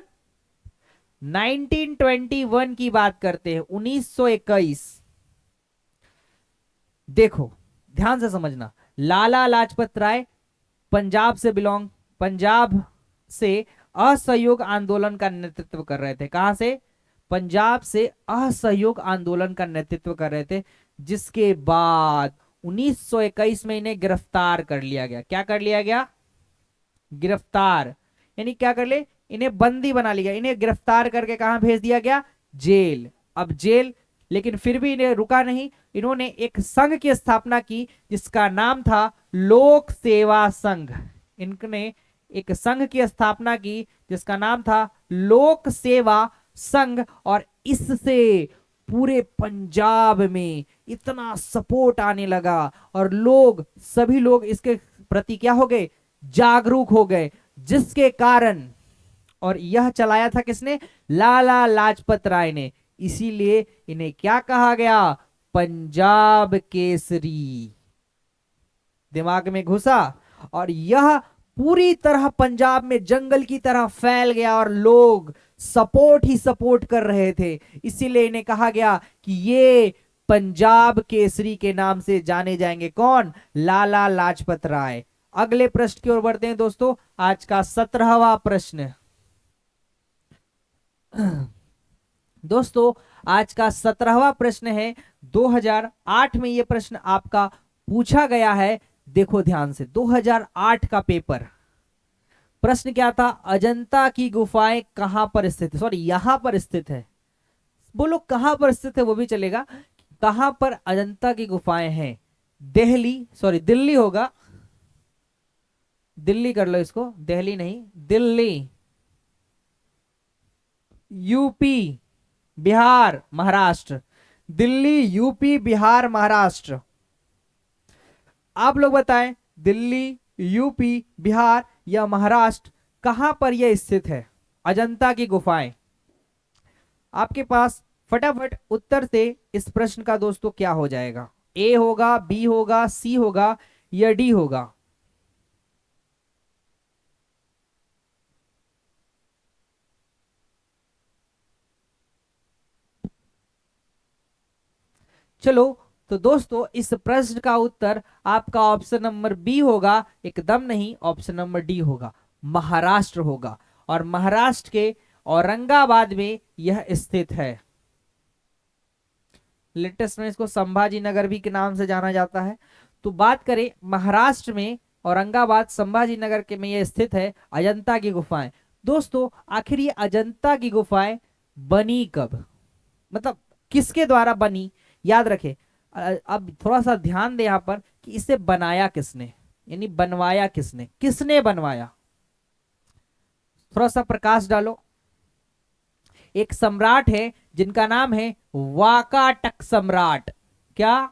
1921 की बात करते हैं, 1921। देखो ध्यान से समझना, लाला लाजपत राय पंजाब से असहयोग आंदोलन का नेतृत्व कर रहे थे। कहां से? पंजाब से असहयोग आंदोलन का नेतृत्व कर रहे थे, जिसके बाद 1921 में इन्हें गिरफ्तार कर लिया गया। क्या कर लिया गया? गिरफ्तार, यानी क्या कर ले, इन्हें बंदी बना लिया, इन्हें गिरफ्तार करके कहां भेज दिया गया? जेल। अब जेल, लेकिन फिर भी इन्हें रुका नहीं, इन्होंने एक संघ की स्थापना की जिसका नाम था लोक सेवा संघ। इनने एक संघ की स्थापना की जिसका नाम था लोक सेवा संघ, और इससे पूरे पंजाब में इतना सपोर्ट आने लगा और सभी लोग इसके प्रति क्या हो गए? जागरूक हो गए, जिसके कारण, और यह चलाया था किसने? लाला लाजपत राय ने। इसीलिए इन्हें क्या कहा गया? पंजाब केसरी। दिमाग में घुसा, और यह पूरी तरह पंजाब में जंगल की तरह फैल गया और लोग सपोर्ट ही सपोर्ट कर रहे थे। इसीलिए इन्हें कहा गया कि ये पंजाब केसरी के नाम से जाने जाएंगे। कौन? लाला लाजपत राय। अगले प्रश्न की ओर बढ़ते हैं दोस्तों, आज का 17वां प्रश्न। दोस्तों आज का 17वां प्रश्न है, 2008 में यह प्रश्न आपका पूछा गया है। देखो ध्यान से, 2008 का पेपर, प्रश्न क्या था? अजंता की गुफाएं कहां पर स्थित है? सॉरी, यहां पर स्थित है। बोलो कहां पर स्थित है वो भी चलेगा। कहां पर अजंता की गुफाएं हैं? दिल्ली होगा, दिल्ली कर लो इसको, दिल्ली नहीं, दिल्ली, यूपी, बिहार, महाराष्ट्र। दिल्ली, यूपी, बिहार, महाराष्ट्र। आप लोग बताएं, दिल्ली, यूपी, बिहार या महाराष्ट्र, कहां पर यह स्थित है अजंता की गुफाएं? आपके पास फटाफट उत्तर से इस प्रश्न का दोस्तों क्या हो जाएगा? ए होगा, बी होगा, सी होगा या डी होगा? चलो, तो दोस्तों इस प्रश्न का उत्तर आपका ऑप्शन नंबर बी होगा। एकदम नहीं, ऑप्शन नंबर डी होगा, महाराष्ट्र होगा। और महाराष्ट्र के औरंगाबाद में यह स्थित है। लेटेस्ट में इसको संभाजी नगर भी के नाम से जाना जाता है। तो बात करें महाराष्ट्र में, औरंगाबाद संभाजी नगर के में यह स्थित है अजंता की गुफाएं। दोस्तों आखिर ये अजंता की गुफाएं बनी कब, मतलब किसके द्वारा बनी? याद रखे। अब थोड़ा सा ध्यान दे यहां पर कि इसे बनाया किसने, यानी बनवाया किसने, किसने बनवाया? थोड़ा सा प्रकाश डालो। एक सम्राट है जिनका नाम है वाकाटक सम्राट। क्या?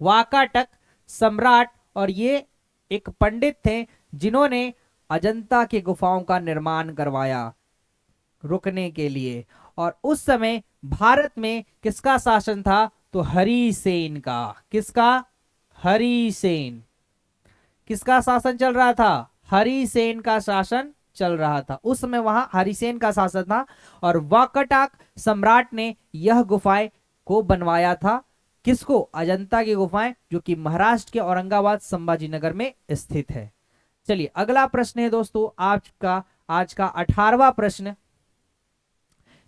वाकाटक सम्राट। और ये एक पंडित थे जिन्होंने अजंता की गुफाओं का निर्माण करवाया रुकने के लिए। और उस समय भारत में किसका शासन था? तो हरिसेन का। किसका? हरिसेन। किसका शासन चल रहा था? हरिसेन का शासन चल रहा था उस समय, वहां हरिसेन का शासन था। और वाकाटक सम्राट ने यह गुफाएं को बनवाया था। किसको? अजंता की गुफाएं, जो कि महाराष्ट्र के औरंगाबाद संभाजी नगर में स्थित है। चलिए अगला प्रश्न है दोस्तों आज का 18वां प्रश्न।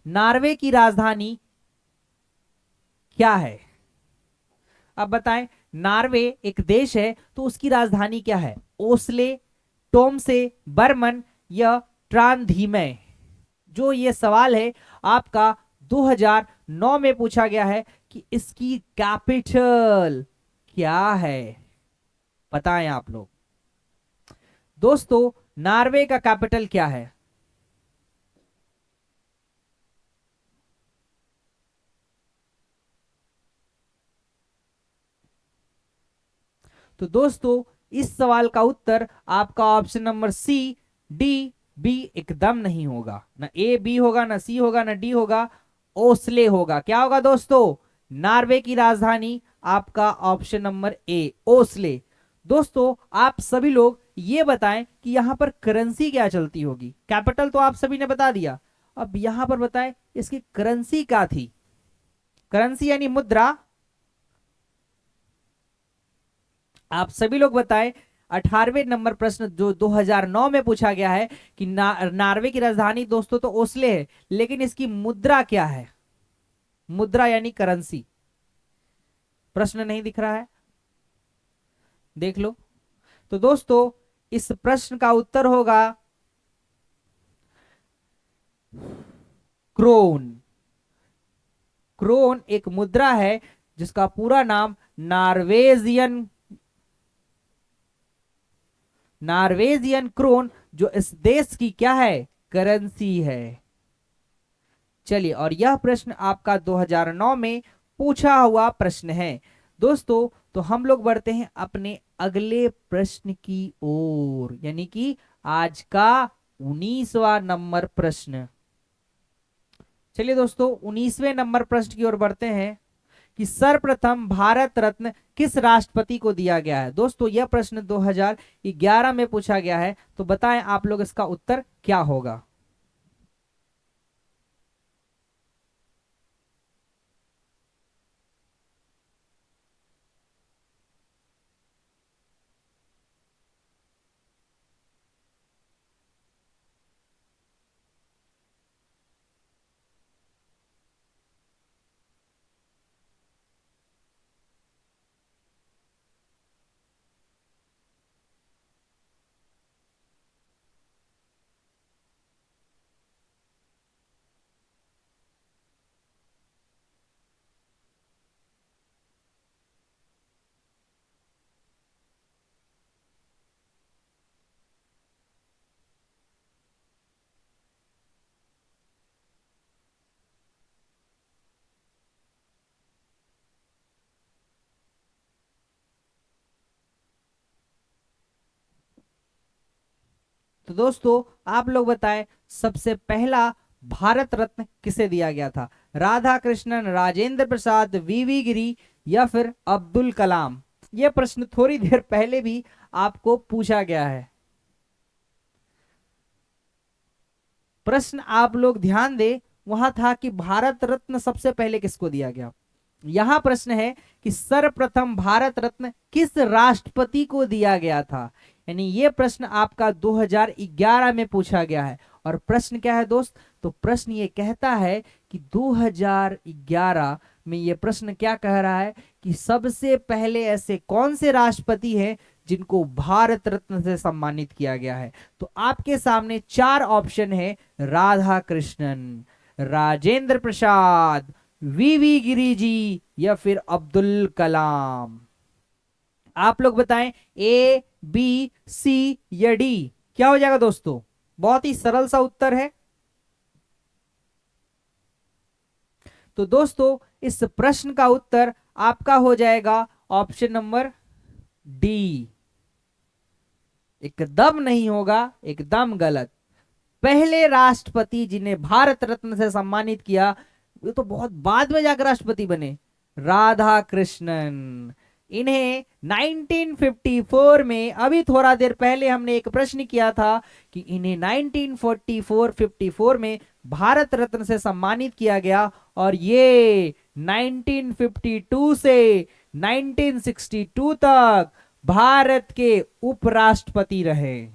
नॉर्वे की राजधानी क्या है? अब बताएं, नॉर्वे एक देश है तो उसकी राजधानी क्या है? ओस्ले, टोमसे, बर्मन या ट्रांधीमे? जो ये सवाल है आपका 2009 में पूछा गया है कि इसकी कैपिटल क्या है? बताएं आप लोग। दोस्तों नॉर्वे का कैपिटल क्या है? तो दोस्तों इस सवाल का उत्तर आपका option number C, D B एकदम नहीं होगा, ना ए बी होगा, ना सी होगा, ना डी होगा, ओस्ले होगा। क्या होगा दोस्तों? नॉर्वे की राजधानी आपका ऑप्शन नंबर ए, ओस्ले। दोस्तों आप सभी लोग ये बताएं कि यहां पर करेंसी क्या चलती होगी। कैपिटल तो आप सभी ने बता दिया, अब यहां पर बताएं इसकी करेंसी क्या थी। करेंसी यानी मुद्रा, आप सभी लोग बताएं। 18वें नंबर प्रश्न जो 2009 में पूछा गया है कि नॉर्वे की राजधानी दोस्तों तो ओस्ले है, लेकिन इसकी मुद्रा क्या है? मुद्रा यानी करेंसी। प्रश्न नहीं दिख रहा है, देख लो। तो दोस्तों इस प्रश्न का उत्तर होगा क्रोन। क्रोन एक मुद्रा है जिसका पूरा नाम नॉर्वेजियन क्रोन, जो इस देश की क्या है? करेंसी है। चलिए, और यह प्रश्न आपका 2009 में पूछा हुआ प्रश्न है दोस्तों। तो हम लोग बढ़ते हैं अपने अगले प्रश्न की ओर, यानी कि आज का 19वां नंबर प्रश्न। चलिए दोस्तों 19वें नंबर प्रश्न की ओर बढ़ते हैं कि सर्वप्रथम भारत रत्न किस राष्ट्रपति को दिया गया है। दोस्तों यह प्रश्न 2011 में पूछा गया है, तो बताएं आप लोग इसका उत्तर क्या होगा। तो दोस्तों आप लोग बताएं सबसे पहला भारत रत्न किसे दिया गया था। राधा कृष्णन, राजेंद्र प्रसाद, वीवी गिरी या फिर अब्दुल कलाम। यह प्रश्न थोड़ी देर पहले भी आपको पूछा गया है। प्रश्न आप लोग ध्यान दे, वहां था कि भारत रत्न सबसे पहले किसको दिया गया। यहां प्रश्न है कि सर्वप्रथम भारत रत्न किस राष्ट्रपति को दिया गया था। यानी यह प्रश्न आपका 2011 में पूछा गया है। और प्रश्न क्या है दोस्त? तो प्रश्न ये कहता है कि 2011 में यह प्रश्न क्या कह रहा है कि सबसे पहले ऐसे कौन से राष्ट्रपति हैं जिनको भारत रत्न से सम्मानित किया गया है। तो आपके सामने चार ऑप्शन है: राधा कृष्णन, राजेंद्र प्रसाद, वीवी गिरी जी या फिर अब्दुल कलाम। आप लोग बताएं ए, बी, सी या डी। क्या हो जाएगा दोस्तों? बहुत ही सरल सा उत्तर है। तो दोस्तों इस प्रश्न का उत्तर आपका हो जाएगा ऑप्शन नंबर डी। एकदम नहीं होगा, एकदम गलत। पहले राष्ट्रपति जिन्हें भारत रत्न से सम्मानित किया, वो तो बहुत बाद में जाकर राष्ट्रपति बने, राधा कृष्णन। इन्हें 1954 में, अभी थोड़ा देर पहले हमने एक प्रश्न किया था कि इन्हें 1944-54 में भारत रत्न से सम्मानित किया गया, और ये 1952 से 1962 तक भारत के उपराष्ट्रपति रहे।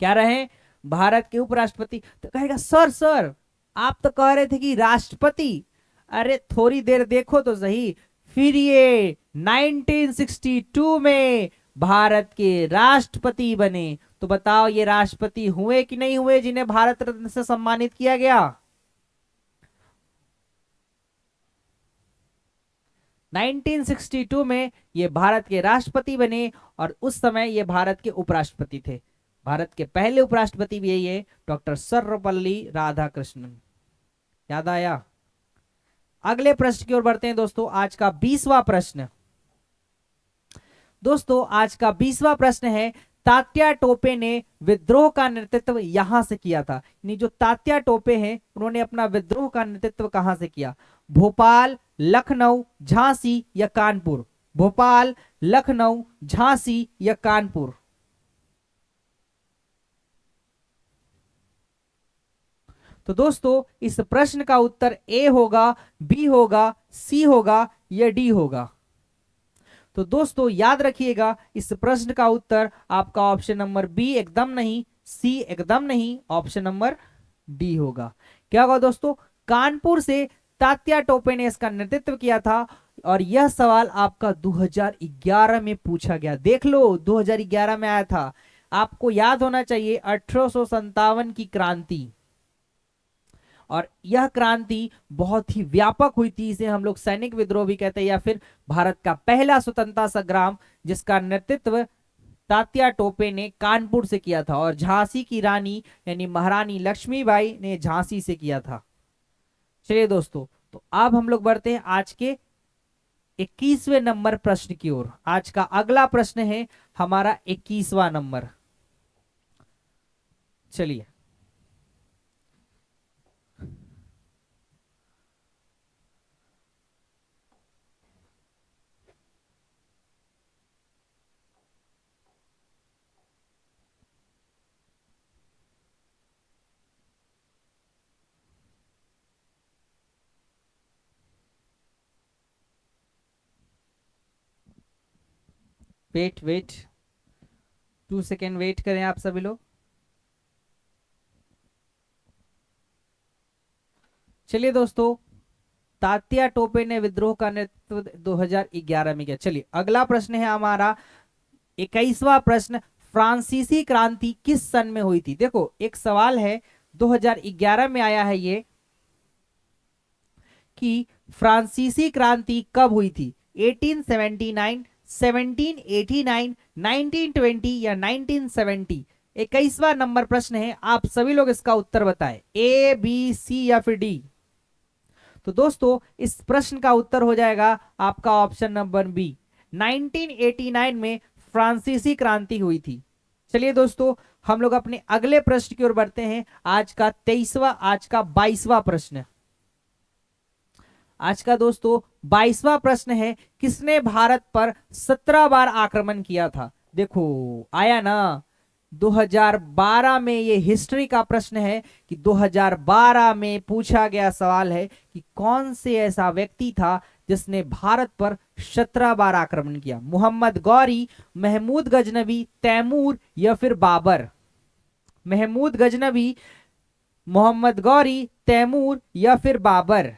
क्या रहे? भारत के उपराष्ट्रपति। तो कहेगा सर सर आप तो कह रहे थे कि राष्ट्रपति। अरे थोड़ी देर देखो तो सही, फिर ये 1962 में भारत के राष्ट्रपति बने। तो बताओ ये राष्ट्रपति हुए कि नहीं हुए जिन्हें भारत रत्न से सम्मानित किया गया? 1962 में ये भारत के राष्ट्रपति बने, और उस समय ये भारत के उपराष्ट्रपति थे। भारत के पहले उपराष्ट्रपति भी यही है, डॉक्टर सर्वपल्ली राधाकृष्णन। याद आया? अगले प्रश्न की ओर बढ़ते हैं दोस्तों। आज का 20वां प्रश्न। दोस्तों आज का 20वां प्रश्न है तात्या टोपे ने विद्रोह का नेतृत्व यहां से किया था। यानी जो तात्या टोपे हैं उन्होंने अपना विद्रोह का नेतृत्व कहां से किया? भोपाल, लखनऊ, झांसी या कानपुर? भोपाल, लखनऊ, झांसी या कानपुर? तो दोस्तों इस प्रश्न का उत्तर ए होगा, बी होगा, सी होगा या डी होगा? तो दोस्तों याद रखिएगा, इस प्रश्न का उत्तर आपका ऑप्शन नंबर बी एकदम नहीं, सी एकदम नहीं, ऑप्शन नंबर डी होगा। क्या होगा दोस्तों? कानपुर से तात्या टोपे ने इसका नेतृत्व किया था। और यह सवाल आपका 2011 में पूछा गया। देख लो 2011 में आया था। आपको याद होना चाहिए 1857 की क्रांति, और यह क्रांति बहुत ही व्यापक हुई थी। इसे हम लोग सैनिक विद्रोह भी कहते हैं, या फिर भारत का पहला स्वतंत्रता संग्राम, जिसका नेतृत्व तात्या टोपे ने कानपुर से किया था और झांसी की रानी यानी महारानी लक्ष्मीबाई ने झांसी से किया था। चलिए दोस्तों, तो अब हम लोग बढ़ते हैं आज के 21वें नंबर प्रश्न की ओर। आज का अगला प्रश्न है हमारा 21वां नंबर। चलिए, वेट वेट 2 सेकेंड वेट करें आप सभी लोग। चलिए दोस्तों, तात्या टोपे ने विद्रोह का नेतृत्व 2011 में किया। चलिए अगला प्रश्न है हमारा 21वां प्रश्न। फ्रांसीसी क्रांति किस सन में हुई थी? देखो एक सवाल है 2011 में आया है ये, कि फ्रांसीसी क्रांति कब हुई थी? 1879, 1789, 1920 या 1970? 21वां नंबर प्रश्न है। आप सभी लोग इसका उत्तर बताएं, ए, बी, सी या फिर डी। तो दोस्तों इस प्रश्न का उत्तर हो जाएगा आपका ऑप्शन नंबर बी, 1989 में फ्रांसीसी क्रांति हुई थी। चलिए दोस्तों, हम लोग अपने अगले प्रश्न की ओर बढ़ते हैं। आज का 22वां प्रश्न। आज का दोस्तों 22वां प्रश्न है, किसने भारत पर 17 बार आक्रमण किया था? देखो आया ना 2012 में, ये हिस्ट्री का प्रश्न है कि 2012 में पूछा गया सवाल है कि कौन से ऐसा व्यक्ति था जिसने भारत पर 17 बार आक्रमण किया? मोहम्मद गौरी, महमूद गजनबी, तैमूर या फिर बाबर? महमूद गजनबी, मोहम्मद गौरी, तैमूर या फिर बाबर?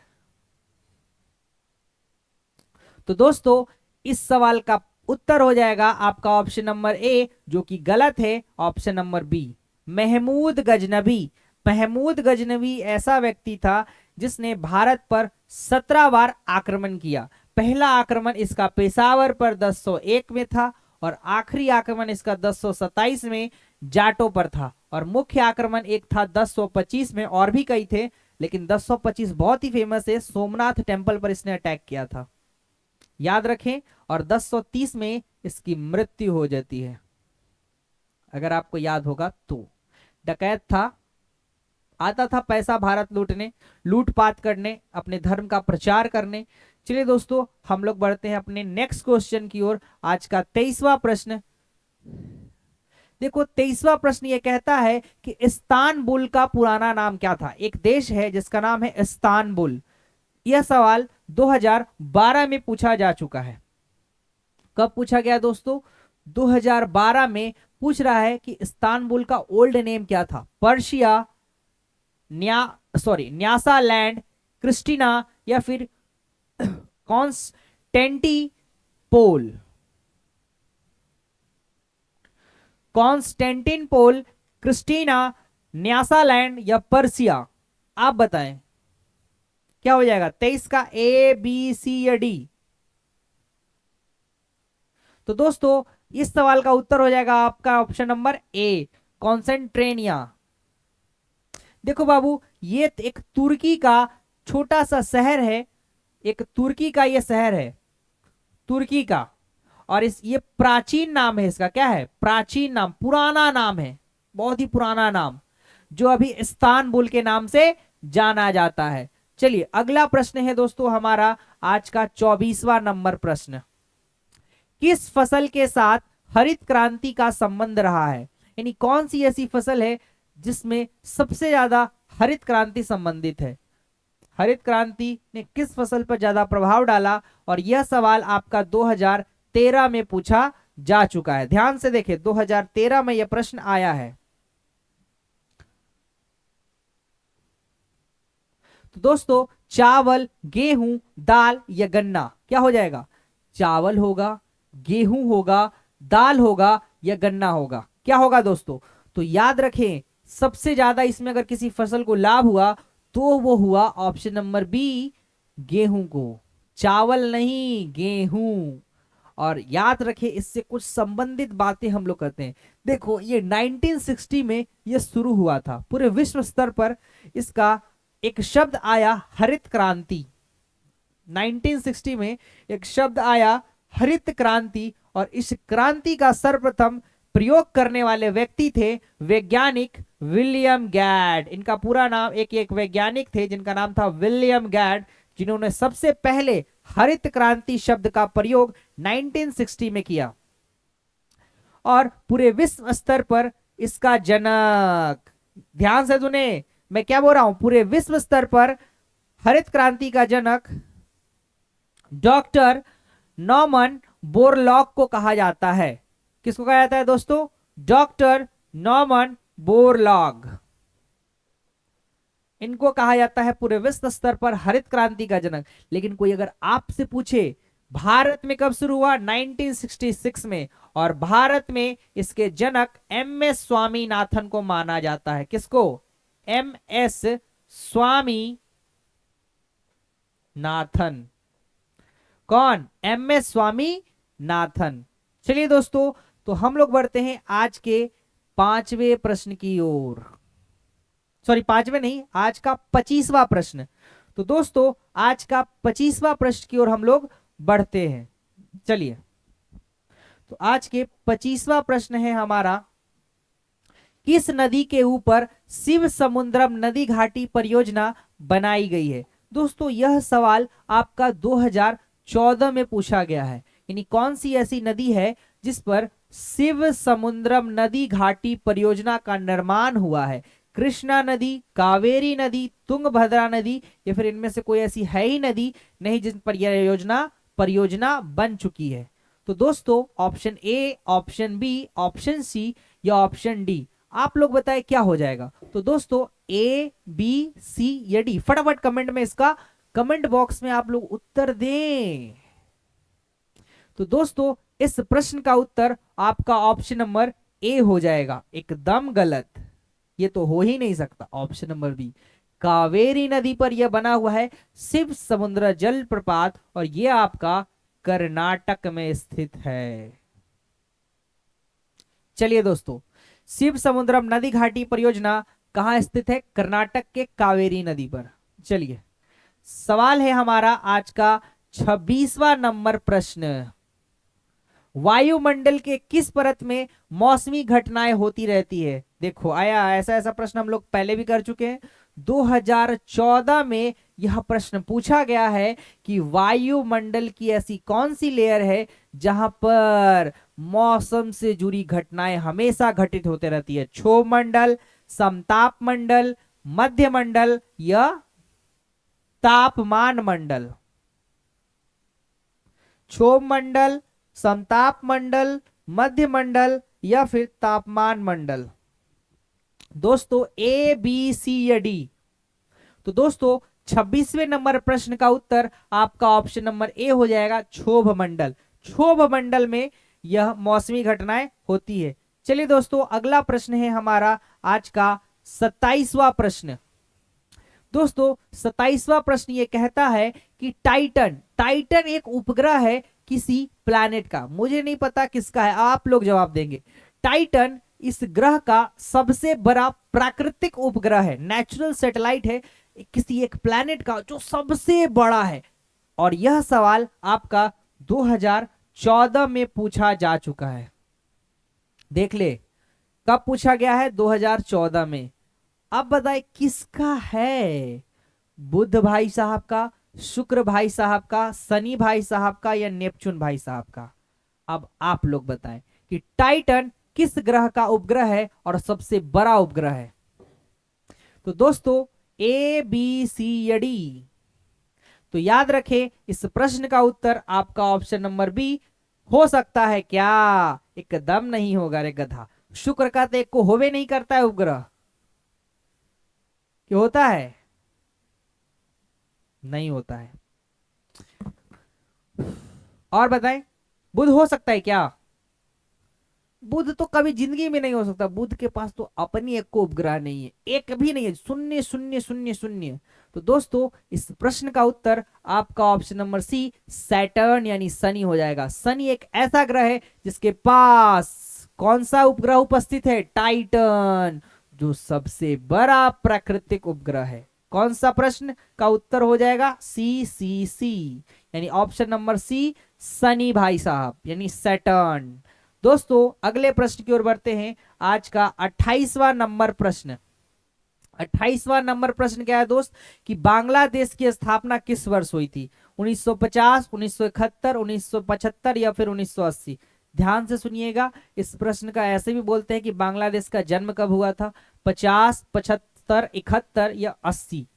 तो दोस्तों इस सवाल का उत्तर हो जाएगा आपका ऑप्शन नंबर ए, जो कि गलत है, option number B, Mahmud Ghaznavi. Mahmud Ghaznavi ऐसा व्यक्ति था जिसने भारत पर 17 बार आक्रमण किया। पहला आक्रमण इसका पेशावर पर 1001 में था और आखिरी आक्रमण इसका 1027 में जाटों पर था। और मुख्य आक्रमण एक था 1025 में, और भी कई थे लेकिन 1025 बहुत ही फेमस है। सोमनाथ टेम्पल पर इसने अटैक किया था, याद रखें। और 1030 में इसकी मृत्यु हो जाती है, अगर आपको याद होगा तो। डकैत था, आता था पैसा भारत लूटने, लूटपाट करने, अपने धर्म का प्रचार करने। चलिए दोस्तों, हम लोग बढ़ते हैं अपने नेक्स्ट क्वेश्चन की ओर। आज का 23वां प्रश्न। देखो 23वां प्रश्न ये कहता है कि इस्तानबुल का पुराना नाम क्या था? एक देश है जिसका नाम है इस्तानबुल। यह सवाल 2012 में पूछा जा चुका है। कब पूछा गया दोस्तों? 2012 में पूछ रहा है कि इस्तानबुल का ओल्ड नेम क्या था? पर्शिया, न्यासालैंड, क्रिस्टीना या फिर कॉन्स्टेंटिनोपल? कॉन्स्टेंटिनोपल, क्रिस्टीना, न्यासालैंड या पर्सिया? आप बताएं क्या हो जाएगा 23 का? ए, बी, सी या डी? तो दोस्तों इस सवाल का उत्तर हो जाएगा आपका ऑप्शन नंबर ए, कॉन्सेंट्रेनिया। देखो बाबू, ये एक तुर्की का छोटा सा शहर है, एक तुर्की का ये शहर है, तुर्की का। और ये प्राचीन नाम है इसका, क्या है, प्राचीन नाम, पुराना नाम है, बहुत ही पुराना नाम, जो अभी इस्तांबुल के नाम से जाना जाता है। चलिए अगला प्रश्न है दोस्तों हमारा आज का 24वां नंबर प्रश्न। किस फसल के साथ हरित क्रांति का संबंध रहा है, यानी कौन सी ऐसी फसल है जिसमें सबसे ज्यादा हरित क्रांति संबंधित है, हरित क्रांति ने किस फसल पर ज्यादा प्रभाव डाला, और यह सवाल आपका 2013 में पूछा जा चुका है। ध्यान से देखें 2013 में यह प्रश्न आया है। तो दोस्तों चावल, गेहूं, दाल या गन्ना, क्या हो जाएगा, चावल होगा, गेहूं होगा, दाल होगा या गन्ना होगा, क्या होगा दोस्तों। तो याद रखें सबसे ज्यादा इसमें अगर किसी फसल को लाभ हुआ तो वो हुआ ऑप्शन नंबर बी, गेहूं को, चावल नहीं गेहूं। और याद रखें इससे कुछ संबंधित बातें हम लोग करते हैं। देखो ये 1960 में ये शुरू हुआ था, पूरे विश्व स्तर पर इसका एक शब्द आया हरित क्रांति। 1960 में एक शब्द आया हरित क्रांति, और इस क्रांति का सर्वप्रथम प्रयोग करने वाले व्यक्ति थे वैज्ञानिक विलियम गैड। इनका पूरा नाम, एक वैज्ञानिक थे जिनका नाम था विलियम गैड, जिन्होंने सबसे पहले हरित क्रांति शब्द का प्रयोग 1960 में किया, और पूरे विश्व स्तर पर इसका जनक, ध्यान से सुने मैं क्या बोल रहा हूं, पूरे विश्व स्तर पर हरित क्रांति का जनक डॉक्टर नॉर्मन बोरलॉग को कहा जाता है। किसको कहा जाता है दोस्तों, डॉक्टर नॉर्मन बोरलॉग, इनको कहा जाता है पूरे विश्व स्तर पर हरित क्रांति का जनक। लेकिन कोई अगर आपसे पूछे भारत में कब शुरू हुआ, 1966 में, और भारत में इसके जनक MS स्वामीनाथन को माना जाता है। किसको, MS स्वामीनाथन। कौन, MS स्वामीनाथन। चलिए दोस्तों तो हम लोग बढ़ते हैं आज के 5वें प्रश्न की ओर, सॉरी 5वें नहीं, आज का 25वां प्रश्न। तो दोस्तों आज का 25वां प्रश्न की ओर हम लोग बढ़ते हैं। चलिए तो आज के 25वां प्रश्न है हमारा, किस नदी के ऊपर शिव समुद्रम नदी घाटी परियोजना बनाई गई है। दोस्तों यह सवाल आपका 2014 में पूछा गया है, यानी कौन सी ऐसी नदी है जिस पर शिव समुद्रम नदी घाटी परियोजना का निर्माण हुआ है। कृष्णा नदी, कावेरी नदी, तुंगभद्रा नदी, या फिर इनमें से कोई ऐसी है ही नदी नहीं जिस पर यह परियोजना बन चुकी है। तो दोस्तों option A, option B, option C या ऑप्शन डी, आप लोग बताएं क्या हो जाएगा। तो दोस्तों ए, बी, सी या डी, फटाफट कमेंट में इसका कमेंट बॉक्स में आप लोग उत्तर दें। तो दोस्तों इस प्रश्न का उत्तर आपका ऑप्शन नंबर ए हो जाएगा, एकदम गलत, ये तो हो ही नहीं सकता। ऑप्शन नंबर बी, कावेरी नदी पर यह बना हुआ है शिव समुद्र जल प्रपात, और यह आपका कर्नाटक में स्थित है। चलिए दोस्तों शिव समुद्रम नदी घाटी परियोजना कहां स्थित है, कर्नाटक के कावेरी नदी पर। चलिए सवाल है हमारा आज का 26वां नंबर प्रश्न, वायुमंडल के किस परत में मौसमी घटनाएं होती रहती है। देखो आया ऐसा प्रश्न हम लोग पहले भी कर चुके हैं। 2014 में यह प्रश्न पूछा गया है कि वायुमंडल की ऐसी कौन सी लेयर है जहां पर मौसम से जुड़ी घटनाएं हमेशा घटित होते रहती है। क्षोभ मंडल, समताप मंडल, मध्य मंडल या तापमान मंडल। क्षोभ मंडल, समताप मंडल, मध्य मंडल या फिर तापमान मंडल। दोस्तों ए, बी, सी या डी। तो दोस्तों 26वें नंबर प्रश्न का उत्तर आपका ऑप्शन नंबर ए हो जाएगा, क्षोभ मंडल। क्षोभ मंडल में यह मौसमी घटनाएं होती है। चलिए दोस्तों अगला प्रश्न है हमारा आज का 27वां प्रश्न। दोस्तों 27वां प्रश्न ये कहता है कि टाइटन एक उपग्रह है किसी प्लैनेट का, मुझे नहीं पता किसका है, आप लोग जवाब देंगे। टाइटन इस ग्रह का सबसे बड़ा प्राकृतिक उपग्रह है, नेचुरल सैटेलाइट है किसी एक प्लैनेट का जो सबसे बड़ा है। और यह सवाल आपका 2014 में पूछा जा चुका है। देख ले, कब पूछा गया है? 2014 में। अब बताए किसका है? बुध भाई साहब का, शुक्र भाई साहब का, शनि भाई साहब का, या नेपच्यून भाई साहब का? अब आप लोग बताएं कि टाइटन किस ग्रह का उपग्रह है और सबसे बड़ा उपग्रह है? तो दोस्तों ए बी सी या डी। तो याद रखें, इस प्रश्न का उत्तर आपका ऑप्शन नंबर बी हो सकता है। क्या? एकदम नहीं होगा रे गधा। शुक्र का तो एक को होवे नहीं करता है उपग्रह, कि होता है? नहीं होता है। और बताएं, बुध हो सकता है क्या? बुध तो कभी जिंदगी में नहीं हो सकता। बुध के पास तो अपनी एक को उपग्रह नहीं है, एक भी नहीं है, शून्य शून्य शून्य शून्य। तो दोस्तों इस प्रश्न का उत्तर आपका ऑप्शन नंबर सी सैटर्न यानी शनि हो जाएगा। शनि एक ऐसा ग्रह है जिसके पास कौन सा उपग्रह उपस्थित है? टाइटन, जो सबसे बड़ा प्राकृतिक उपग्रह है। कौन सा प्रश्न का उत्तर हो जाएगा? सी सी सी, यानी ऑप्शन नंबर सी शनि भाई साहब यानी सैटर्न। दोस्तों अगले प्रश्न की ओर बढ़ते हैं। आज का 28वां नंबर प्रश्न। 28वां नंबर प्रश्न क्या है दोस्त? कि बांग्लादेश की स्थापना किस वर्ष हुई थी? 1950, 1971, 1975 या फिर 1980? ध्यान से सुनिएगा, इस प्रश्न का ऐसे भी बोलते हैं कि बांग्लादेश का जन्म कब हुआ था? 50, 75, 71 या 80?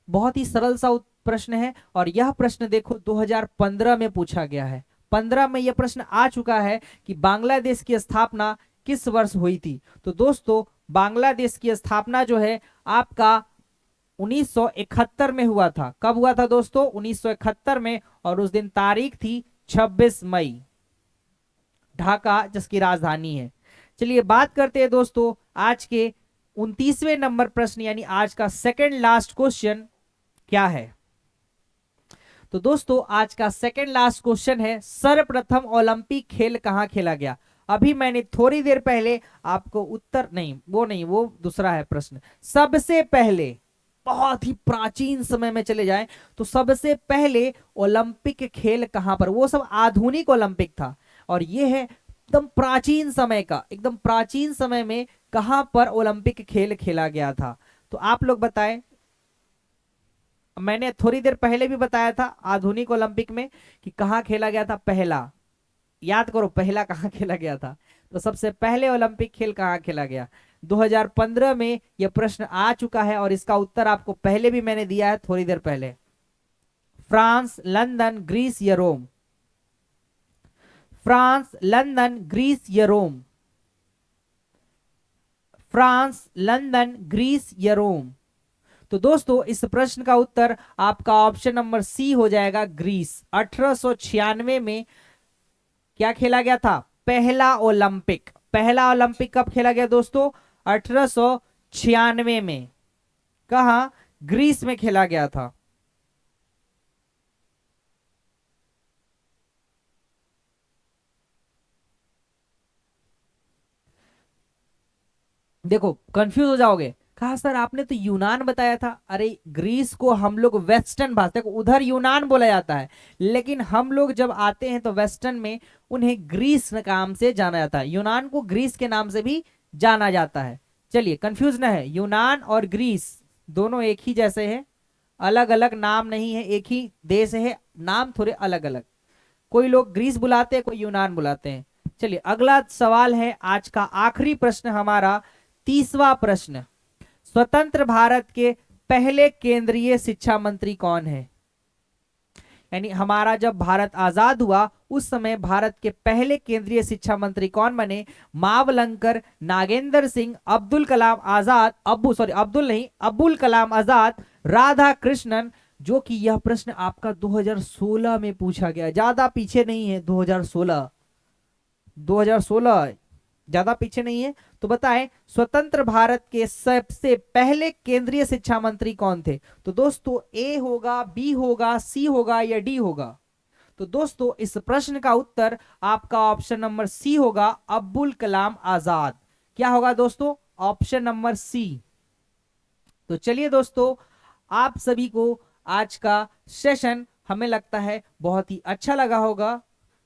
बहुत ही सरल सा प्रश्न है, और यह प्रश्न देखो 2015 में पूछा गया है। 15 में यह प्रश्न आ चुका है कि बांग्लादेश की स्थापना किस वर्ष हुई थी? तो दोस्तों बांग्लादेश की स्थापना जो है आपका 1971 में हुआ था। कब हुआ था दोस्तों? 1971 में, और उस दिन तारीख थी 26 मई। ढाका जिसकी राजधानी है। चलिए बात करते हैं दोस्तों आज के 29वें नंबर प्रश्न, यानी आज का सेकंड लास्ट क्वेश्चन क्या है? तो दोस्तों आज का सेकंड लास्ट क्वेश्चन है, सर्वप्रथम ओलंपिक खेल कहां खेला गया? अभी मैंने थोड़ी देर पहले आपको उत्तर, नहीं वो दूसरा है प्रश्न। सबसे पहले, बहुत ही प्राचीन समय में चले जाएं तो सबसे पहले ओलंपिक खेल कहां पर? वो सब आधुनिक ओलंपिक था, और ये है एकदम प्राचीन समय का। एकदम प्राचीन समय में कहां पर ओलंपिक खेल खेला गया था? तो आप लोग बताएं। मैंने थोड़ी देर पहले भी बताया था आधुनिक ओलंपिक में कि कहां खेला गया था पहला। याद करो पहला कहां खेला गया था। तो सबसे पहले ओलंपिक खेल कहां खेला गया? 2015 में यह प्रश्न आ चुका है, और इसका उत्तर आपको पहले भी मैंने दिया है थोड़ी देर पहले। फ्रांस, लंदन, ग्रीस या रोम? फ्रांस, लंदन, ग्रीस या रोम? फ्रांस, लंदन, ग्रीस या रोम? तो दोस्तों इस प्रश्न का उत्तर आपका ऑप्शन नंबर सी हो जाएगा, ग्रीस। 1896 में क्या खेला गया था? पहला ओलंपिक। पहला ओलंपिक कब खेला गया दोस्तों? 1896 में। कहा? ग्रीस में खेला गया था। देखो कंफ्यूज हो जाओगे, कहा सर आपने तो यूनान बताया था। अरे ग्रीस को हम लोग वेस्टर्न भाषा को उधर यूनान बोला जाता है, लेकिन हम लोग जब आते हैं तो वेस्टर्न में उन्हें ग्रीस नाम से जाना जाता है। यूनान को ग्रीस के नाम से भी जाना जाता है। चलिए कंफ्यूज ना है, यूनान और ग्रीस दोनों एक ही जैसे हैं, अलग अलग नाम नहीं है, एक ही देश है, नाम थोड़े अलग अलग। कोई लोग ग्रीस बुलाते हैं, कोई यूनान बुलाते हैं। चलिए अगला सवाल है, आज का आखिरी प्रश्न हमारा 30वां प्रश्न। स्वतंत्र भारत के पहले केंद्रीय शिक्षा मंत्री कौन है? यानी हमारा जब भारत आजाद हुआ उस समय भारत के पहले केंद्रीय शिक्षा मंत्री कौन बने? मावलंकर, नागेंद्र सिंह, अब्दुल कलाम आजाद, अब्दुल नहीं, अबुल कलाम आजाद, राधा कृष्णन। जो कि यह प्रश्न आपका 2016 में पूछा गया, ज्यादा पीछे नहीं है। 2016 ज्यादा पीछे नहीं है। तो बताएं स्वतंत्र भारत के सबसे पहले केंद्रीय शिक्षा मंत्री कौन थे? तो दोस्तों ए होगा, बी होगा, सी होगा या डी होगा? तो दोस्तों इस प्रश्न का उत्तर आपका ऑप्शन नंबर सी होगा, अब्दुल कलाम आजाद। क्या होगा दोस्तों? Option number C. तो चलिए दोस्तों आप सभी को आज का सेशन हमें लगता है बहुत ही अच्छा लगा होगा।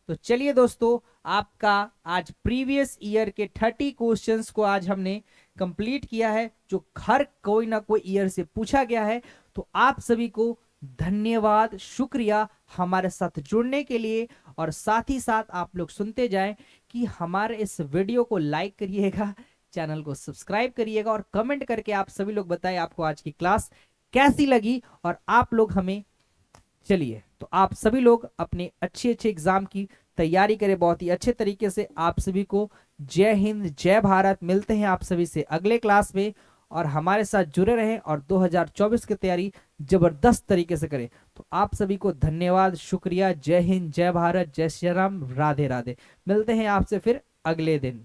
तो चलिए दोस्तों, आपका आज प्रीवियस ईयर के 30 क्वेश्चंस को आज हमने कंप्लीट किया है, जो हर कोई ना कोई ईयर से पूछा गया है। तो आप सभी को धन्यवाद, शुक्रिया हमारे साथ जुड़ने के लिए। और साथ ही साथ आप लोग सुनते जाएं कि हमारे इस वीडियो को लाइक करिएगा, चैनल को सब्सक्राइब करिएगा और कमेंट करके आप सभी लोग बताएं आपको आज की क्लास कैसी लगी। और आप लोग हमें, चलिए तो आप सभी लोग अपने अच्छे अच्छे एग्जाम की तैयारी करें बहुत ही अच्छे तरीके से। आप सभी को जय हिंद, जय भारत। मिलते हैं आप सभी से अगले क्लास में, और हमारे साथ जुड़े रहें और 2024 की तैयारी जबरदस्त तरीके से करें। तो आप सभी को धन्यवाद, शुक्रिया, जय हिंद, जय भारत, जय श्री राम, राधे राधे। मिलते हैं आपसे फिर अगले दिन।